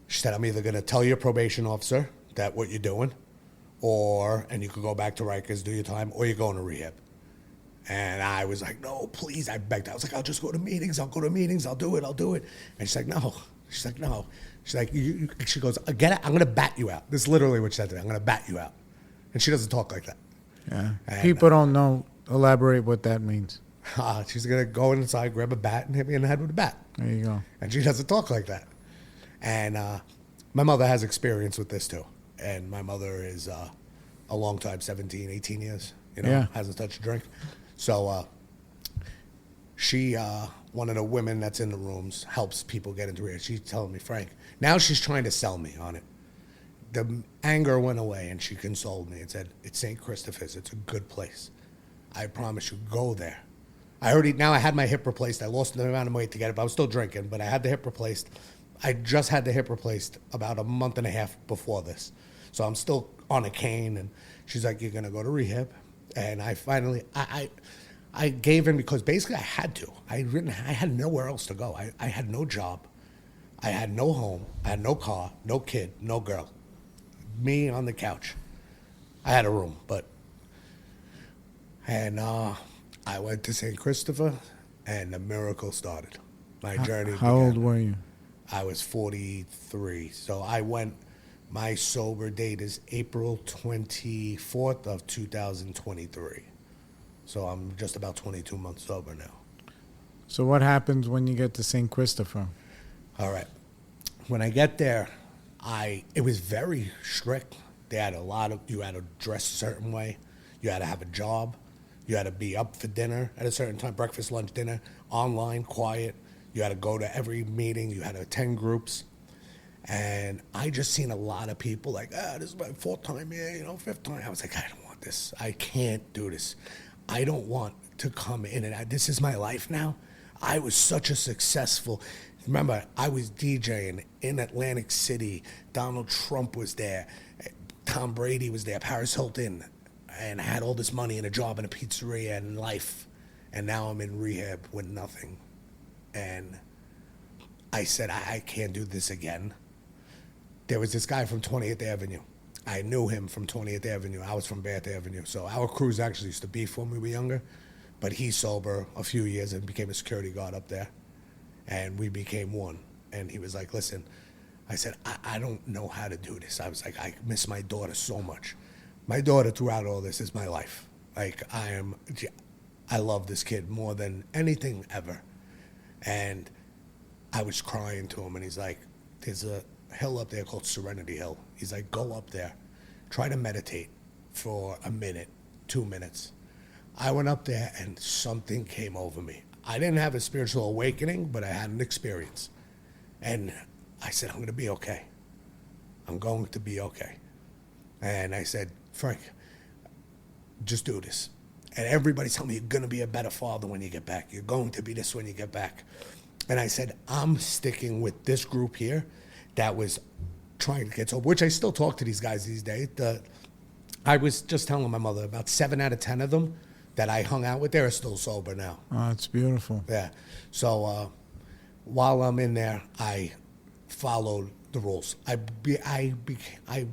she said, I'm either going to tell your probation officer that what you're doing, and you could go back to Rikers, do your time, or you're going to rehab. And I was like, no, please. I begged. I was like, I'll just go to meetings. I'll do it. And she's like, no. She's like, no. She's like, she goes, get it. I'm going to bat you out. This is literally what she said to me. I'm going to bat you out. And she doesn't talk like that. Yeah. And, people don't know. Elaborate what that means. She's going to go inside, grab a bat, and hit me in the head with a bat. There you go. And she doesn't talk like that. And my mother has experience with this, too. And my mother is a long time, 17, 18 years, hasn't touched a drink. So she, one of the women that's in the rooms, helps people get into rehab. She's telling me, Frank, now she's trying to sell me on it. The anger went away, and she consoled me and said, it's St. Christopher's. It's a good place. I promise you, go there. I had my hip replaced. I lost the amount of weight to get it, but I was still drinking. But I had the hip replaced. I just had the hip replaced about a month and a half before this. So I'm still on a cane, and she's like, you're going to go to rehab. And I finally, I gave in because basically I had to. I had nowhere else to go. I had no job. I had no home. I had no car, no kid, no girl. Me on the couch. I had a room, and I went to St. Christopher, and the miracle started. My journey began. How old were you? I was 43. So I went, my sober date is April 24th of 2023. So I'm just about 22 months sober now. So what happens when you get to St. Christopher? All right. When I get there, it was very strict. They had you had to dress a certain way. You had to have a job. You had to be up for dinner at a certain time, breakfast, lunch, dinner, online, quiet. You had to go to every meeting. You had to attend groups. And I just seen a lot of people like, this is my fourth time here, fifth time. I was like, I don't want this. I can't do this. I don't want to come in and this is my life now. I was such a successful, remember, I was DJing in Atlantic City. Donald Trump was there. Tom Brady was there. Paris Hilton. And I had all this money and a job and a pizzeria and life. And now I'm in rehab with nothing. And I said, I can't do this again. There was this guy from 20th Avenue. I knew him from 20th Avenue. I was from Bath Avenue. So our crews actually used to beef when we were younger. But he's sober a few years and became a security guard up there. And we became one. And he was like, listen, I said, I don't know how to do this. I was like, I miss my daughter so much. My daughter throughout all this is my life. Like, I love this kid more than anything ever. And I was crying to him, and he's like, there's a hill up there called Serenity Hill. He's like, go up there, try to meditate for a minute, 2 minutes. I went up there, and something came over me. I didn't have a spiritual awakening, but I had an experience. And I said, I'm going to be okay. I'm going to be okay. And I said, Frank, just do this. And everybody's telling me you're going to be a better father when you get back. You're going to be this when you get back. And I said, I'm sticking with this group here that was trying to get sober, which I still talk to these guys these days. I was just telling my mother, about 7 out of 10 of them that I hung out with, they're still sober now. Oh, it's beautiful. Yeah. So while I'm in there, I followed the rules. I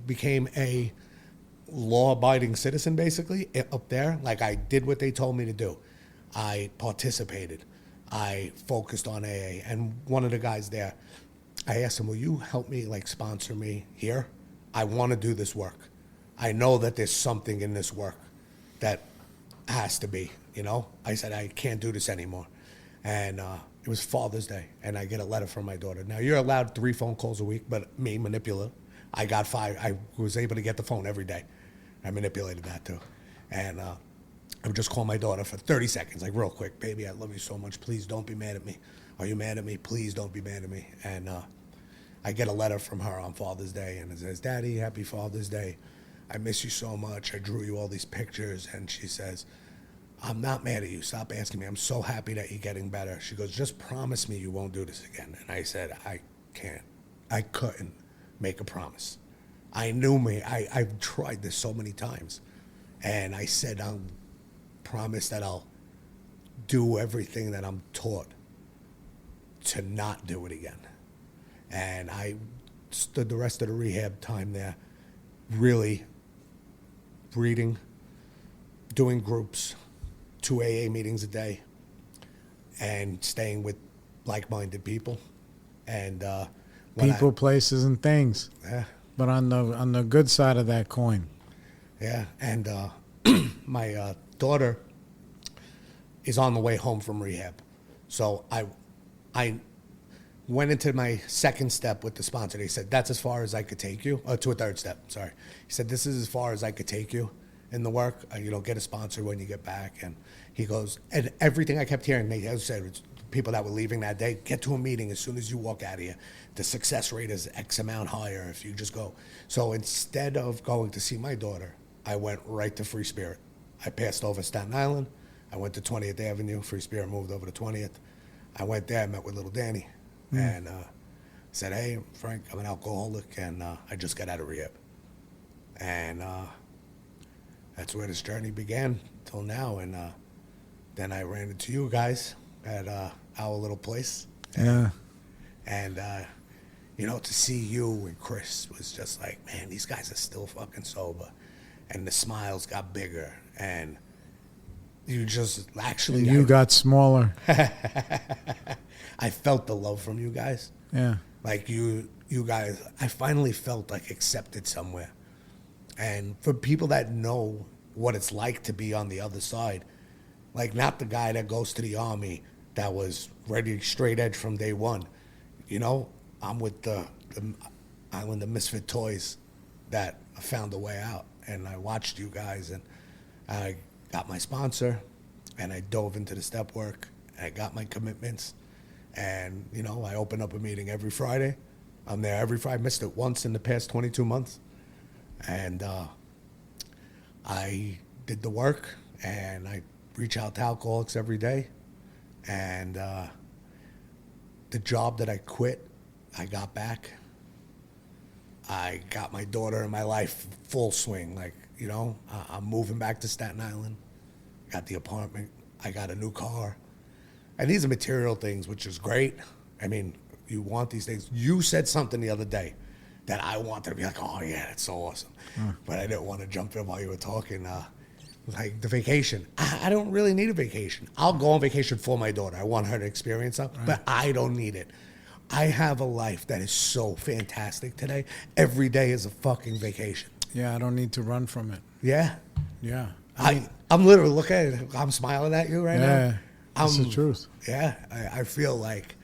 became a law-abiding citizen, basically, up there. Like, I did what they told me to do. I participated. I focused on AA. And one of the guys there, I asked him, will you help me, like, sponsor me here? I want to do this work. I know that there's something in this work that has to be, you know? I said, I can't do this anymore. And it was Father's Day, and I get a letter from my daughter. Now, you're allowed 3 phone calls a week, but me, manipulative, I got 5. I was able to get the phone every day. I manipulated that, too. And I would just call my daughter for 30 seconds, like, real quick. Baby, I love you so much. Please don't be mad at me. Are you mad at me? Please don't be mad at me. And I get a letter from her on Father's Day, and it says, Daddy, happy Father's Day. I miss you so much. I drew you all these pictures. And she says, I'm not mad at you. Stop asking me. I'm so happy that you're getting better. She goes, just promise me you won't do this again. And I said, I can't. I couldn't make a promise. I knew me. I've tried this so many times. And I said, I'll promise that I'll do everything that I'm taught to not do it again. And I stood the rest of the rehab time there really reading, doing groups, 2 AA meetings a day, and staying with like-minded people. And people, places, and things. Yeah. But on the good side of that coin. Yeah. And my daughter is on the way home from rehab. So I went into my second step with the sponsor. He said, that's as far as I could take you. To a third step, sorry. He said, this is as far as I could take you in the work. You know, get a sponsor when you get back. And he goes, and everything I kept hearing, they said, people that were leaving that day, get to a meeting as soon as you walk out of here. The success rate is X amount higher if you just go. So instead of going to see my daughter, I went right to Free Spirit. I passed over Staten Island. I went to 20th Avenue. Free Spirit moved over to 20th. I went there, met with little Danny. And said, hey, Frank, I'm an alcoholic, and I just got out of rehab. And that's where this journey began till now. And then I ran into you guys at our little place. Yeah. And, you know, to see you and Chris was just like, man, these guys are still fucking sober. And the smiles got bigger. And you just actually... You got smaller. I felt the love from you guys. Yeah. Like you guys, I finally felt like accepted somewhere. And for people that know what it's like to be on the other side, like not the guy that goes to the army that was ready straight edge from day one. You know, I'm with the Island of Misfit Toys that found a way out. And I watched you guys, and I got my sponsor, and I dove into the step work. I got my commitments. And, you know, I open up a meeting every Friday. I'm there every Friday. I missed it once in the past 22 months. And I did the work, and I reach out to alcoholics every day. And the job that I quit, I got back. I got my daughter in my life full swing. Like, you know, I'm moving back to Staten Island. Got the apartment. I got a new car. And these are material things, which is great. I mean, you want these things. You said something the other day that I wanted to be like, oh, yeah, that's so awesome. But I didn't want to jump in while you were talking. Like the vacation. I don't really need a vacation. I'll go on vacation for my daughter. I want her to experience that, but I don't need it. I have a life that is so fantastic today. Every day is a fucking vacation. Yeah, I don't need to run from it. Yeah. Yeah. I'm literally looking at it. I'm smiling at you right now. Yeah, that's the truth. Yeah, I feel like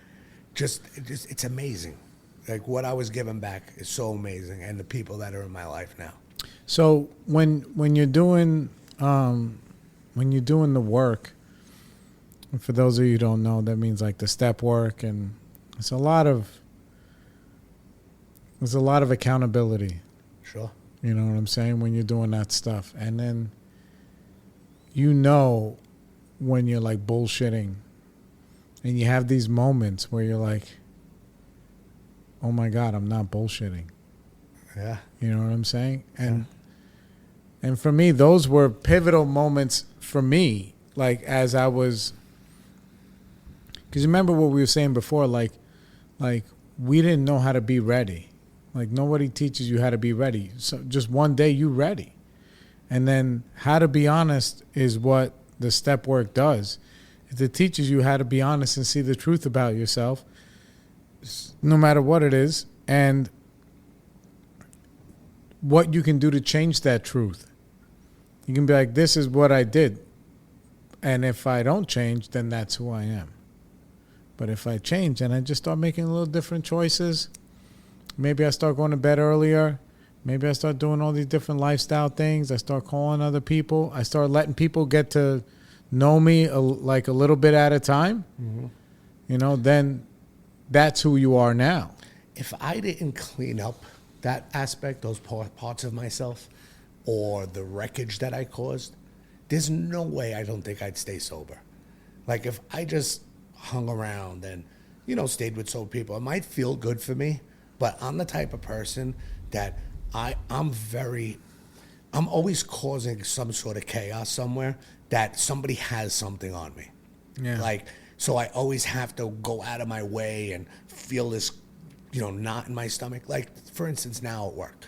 just it's amazing. Like what I was given back is so amazing, and the people that are in my life now. So when you're doing the work, And for those of you who don't know, that means like the step work, and there's a lot of accountability. Sure. You know what I'm saying? When you're doing that stuff. And then you know when you're like bullshitting, and you have these moments where you're like, oh my God, I'm not bullshitting. Yeah. You know what I'm saying? And for me, those were pivotal moments for me. Like as I was, because remember what we were saying before, like we didn't know how to be ready. Like nobody teaches you how to be ready. So just one day you ready. And then how to be honest is what the step work does. It teaches you how to be honest and see the truth about yourself, no matter what it is, and what you can do to change that truth. You can be like, this is what I did. And if I don't change, then that's who I am. But if I change and I just start making a little different choices, maybe I start going to bed earlier. Maybe I start doing all these different lifestyle things. I start calling other people. I start letting people get to know me like a little bit at a time. Mm-hmm. You know, then that's who you are now. If I didn't clean up that aspect, those parts of myself, or the wreckage that I caused, there's no way I don't think I'd stay sober. Like if I just hung around and, you know, stayed with sober people, it might feel good for me, but I'm the type of person that I'm always causing some sort of chaos somewhere that somebody has something on me. Yeah. Like, so I always have to go out of my way and feel this, you know, knot in my stomach. Like, for instance, now at work.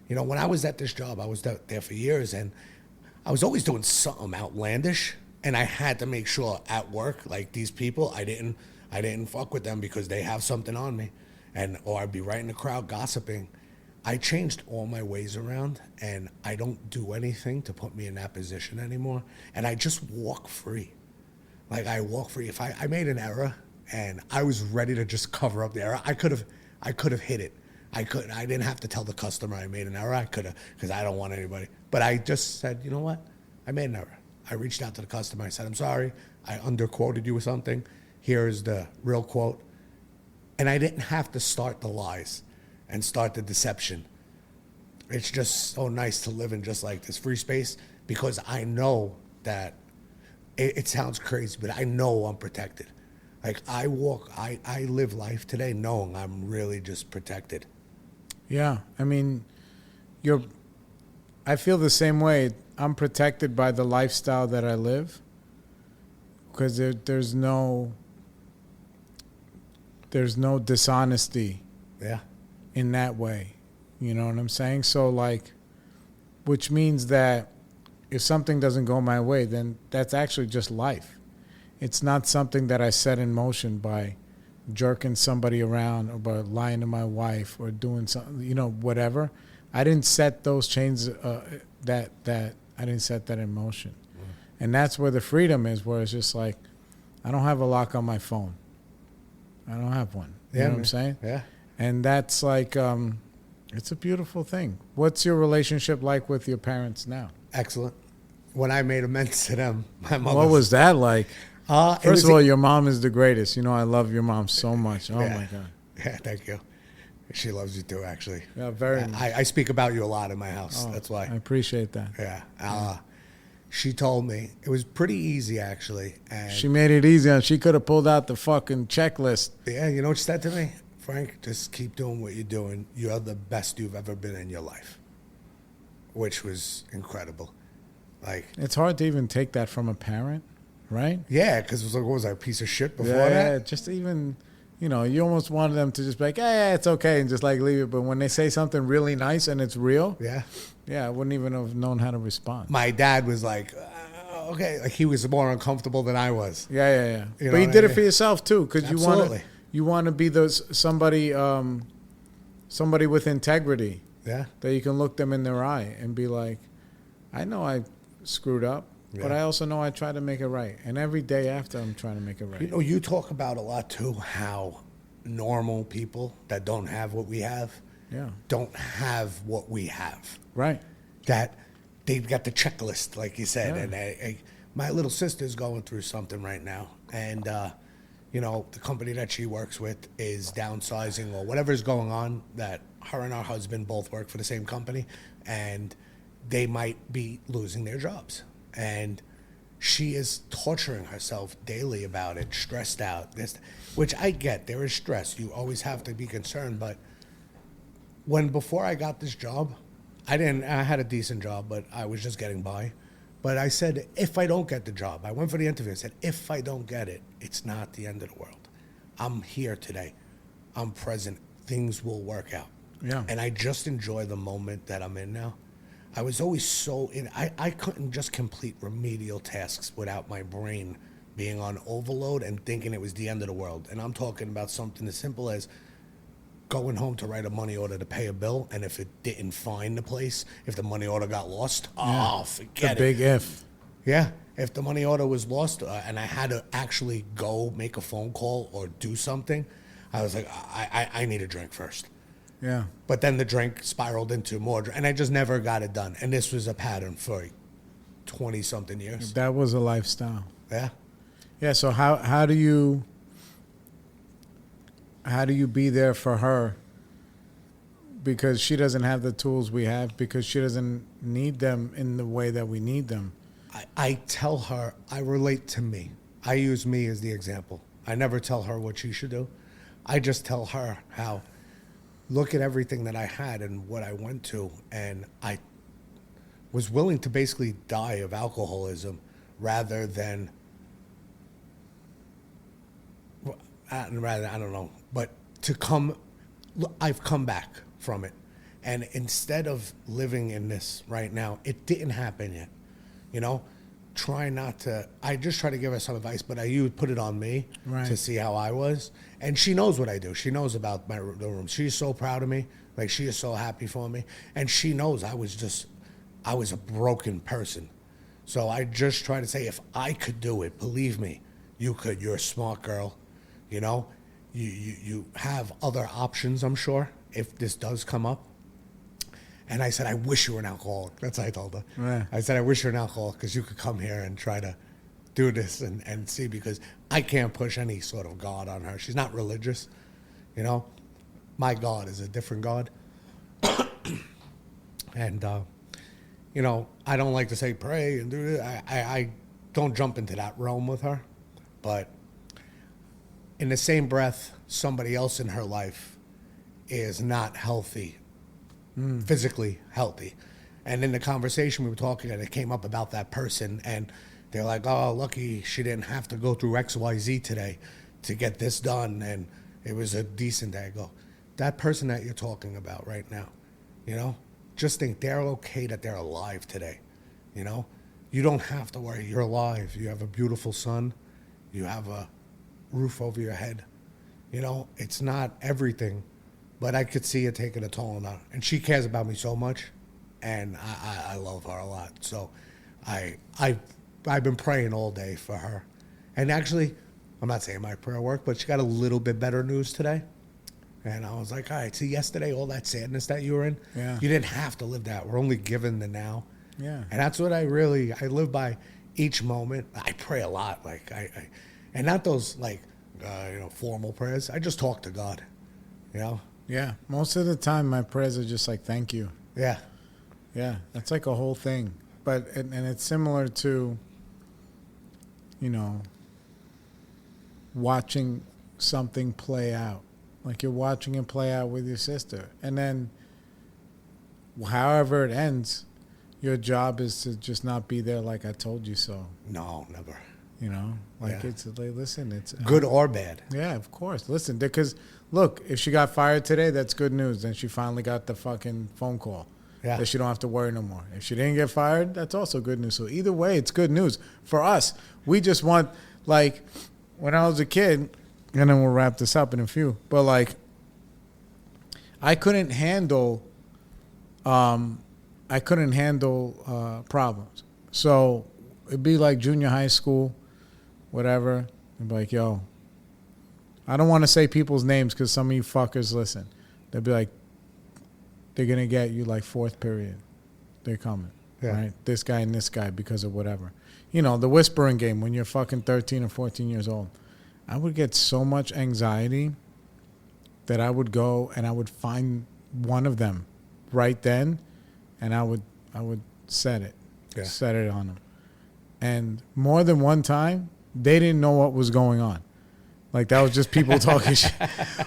You know, when I was at this job, I was there for years, and I was always doing something outlandish, and I had to make sure at work, like these people, I didn't fuck with them because they have something on me, or I'd be right in the crowd gossiping. I changed all my ways around, and I don't do anything to put me in that position anymore, and I just walk free. Like I walk free. If I made an error and I was ready to just cover up the error, I could have hit it. I didn't have to tell the customer I made an error. I could have, because I don't want anybody. But I just said, you know what? I made an error. I reached out to the customer. I said, I'm sorry. I underquoted you with something. Here's the real quote. And I didn't have to start the lies and start the deception. It's just so nice to live in just like this free space, because I know that it sounds crazy, but I know I'm protected. Like I live life today knowing I'm really just protected. Yeah, I mean, I feel the same way. I'm protected by the lifestyle that I live, because there's no dishonesty. Yeah. In that way, you know what I'm saying? So like, which means that if something doesn't go my way, then that's actually just life. It's not something that I set in motion by jerking somebody around or by lying to my wife or doing something, you know, whatever. I didn't set those chains, I didn't set that in motion. And that's where the freedom is, where it's just like, I don't have a lock on my phone. I don't have one. You know what I'm saying? Yeah. And that's like, it's a beautiful thing. What's your relationship like with your parents now? Excellent. When I made amends to them, my mother. What was that like? First of all, your mom is the greatest. You know, I love your mom so much. Oh, my God. Yeah, thank you. She loves you too, actually. Yeah, very much. I speak about you a lot in my house. That's why. I appreciate that. Yeah. She told me it was pretty easy, actually. And she made it easy, and she could have pulled out the fucking checklist. Yeah, you know what she said to me? Frank, just keep doing what you're doing. You're the best you've ever been in your life, which was incredible. Like, it's hard to even take that from a parent, right? Yeah, because it was like, what was I, a piece of shit before that? Yeah, just even, you know, you almost wanted them to just be like, yeah, it's okay, and just like leave it. But when they say something really nice and it's real, yeah, I wouldn't even have known how to respond. My dad was like, okay, like he was more uncomfortable than I was. Yeah. You know but you did it for yourself too, because you want to be somebody with integrity. Yeah. That you can look them in their eye and be like, I know I screwed up, but I also know I try to make it right. And every day after, I'm trying to make it right. You know, you talk about a lot too how normal people that don't have what we have don't have what we have. Right. That they've got the checklist, like you said, and my little sister's going through something right now, and you know, the company that she works with is downsizing or whatever's going on. That her and her husband both work for the same company, and they might be losing their jobs, and she is torturing herself daily about it, stressed out. This, which I get, there is stress. You always have to be concerned, but before I got this job, I had a decent job, but I was just getting by. But I said, if I don't get the job, I went for the interview and said, if I don't get it, it's not the end of the world. I'm here today. I'm present. Things will work out. Yeah. And I just enjoy the moment that I'm in now. I was always so in, I couldn't just complete remedial tasks without my brain being on overload and thinking it was the end of the world. And I'm talking about something as simple as going home to write a money order to pay a bill, and if it didn't find the place, if the money order got lost, forget it. The big if. Yeah, if the money order was lost and I had to actually go make a phone call or do something, I was like, I need a drink first. Yeah. But then the drink spiraled into more, and I just never got it done. And this was a pattern for 20-something years. That was a lifestyle. Yeah. Yeah, so how do you be there for her? Because she doesn't have the tools we have, because she doesn't need them in the way that we need them. I tell her, I relate to me. I use me as the example. I never tell her what she should do. I just tell her how, look at everything that I had and what I went to, and I was willing to basically die of alcoholism rather than, I don't know, but I've come back from it. And instead of living in this right now, it didn't happen yet. You know, I just try to give her some advice, but you would put it on me to see how I was. And she knows what I do. She knows about the room. She's so proud of me. Like, she is so happy for me. And she knows I was a broken person. So I just try to say, if I could do it, believe me, you could. You're a smart girl. You know, you have other options, I'm sure, if this does come up. And I said, I wish you were an alcoholic. That's what I told her. Right. I said, I wish you were an alcoholic because you could come here and try to do this and see, because I can't push any sort of God on her. She's not religious, you know. My God is a different God. And, you know, I don't like to say pray and do this. I don't jump into that realm with her. But in the same breath, somebody else in her life is not healthy, physically healthy. And in the conversation we were talking, and it came up about that person, and they're like, oh, lucky she didn't have to go through XYZ today to get this done, and it was a decent day. I go, that person that you're talking about right now, you know, just think they're okay that they're alive today, you know? You don't have to worry. You're alive. You have a beautiful son. You have a roof over your head. You know, it's not everything, but I could see it taking a toll on her. And she cares about me so much, and I love her a lot. So I've been praying all day for her. And actually, I'm not saying my prayer worked, but she got a little bit better news today. And I was like, all right, see, yesterday, all that sadness that you were in, you didn't have to live that. We're only given the now. Yeah. And that's what I live by each moment. I pray a lot. Like, and not those, like, formal prayers. I just talk to God, you know? Yeah. Most of the time, my prayers are just like, thank you. Yeah. Yeah. That's like a whole thing. But, and it's similar to, you know, watching something play out. Like, you're watching it play out with your sister. And then, however it ends, your job is to just not be there like I told you so. No, never. You know? Like, it's, like, listen, it's... good or bad. Yeah, of course. Listen, because, look, if she got fired today, that's good news. Then she finally got the fucking phone call. Yeah. That she don't have to worry no more. If she didn't get fired, that's also good news. So either way, it's good news. For us, we just want, like, when I was a kid, and then we'll wrap this up in a few, but, like, I couldn't handle problems. So it'd be like junior high school, whatever. I'd be like, yo, I don't want to say people's names because some of you fuckers listen. They'd be like, they're going to get you like fourth period. They're coming. right? This guy and this guy because of whatever. You know, the whispering game when you're fucking 13 or 14 years old. I would get so much anxiety that I would go and I would find one of them right then, and I would set it on them. And more than one time, they didn't know what was going on. Like, that was just people talking shit.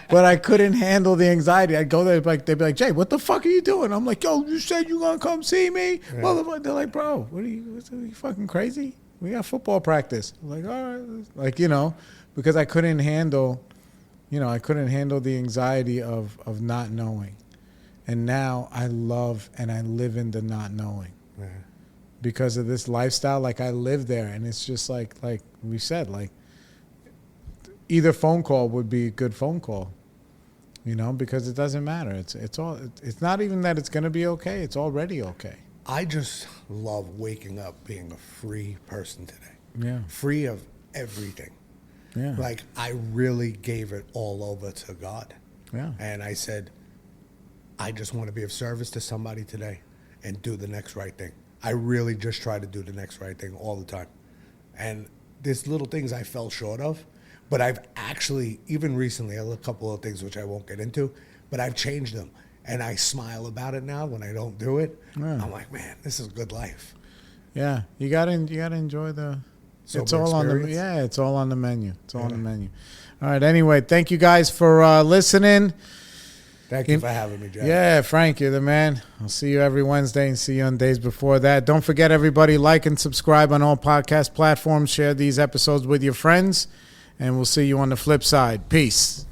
But I couldn't handle the anxiety. I'd go there, like, they'd be like, Jay, what the fuck are you doing? I'm like, yo, you said you gonna come see me? Well, they're like, bro, are you fucking crazy? We got football practice. I'm like, all right. Like, you know, because I couldn't handle the anxiety of not knowing. And now I love and I live in the not knowing. Yeah. Because of this lifestyle, like, I live there, and it's just like we said, like, either phone call would be a good phone call, you know, because it doesn't matter. It's not even that it's going to be okay. It's already okay. I just love waking up being a free person today. Yeah. Free of everything. Yeah. Like, I really gave it all over to God. Yeah. And I said, I just want to be of service to somebody today and do the next right thing. I really just try to do the next right thing all the time. And there's little things I fell short of, but I've actually, even recently, a couple of things which I won't get into, but I've changed them. And I smile about it now when I don't do it. Yeah. I'm like, man, this is a good life. Yeah, you gotta enjoy the. Sober it's all experience. on the. Yeah, it's all on the menu. It's all on the menu. All right. Anyway, thank you guys for listening. Thank you for having me, Jack. Yeah, Frank, you're the man. I'll see you every Wednesday and see you on days before that. Don't forget, everybody, like and subscribe on all podcast platforms. Share these episodes with your friends, and we'll see you on the flip side. Peace.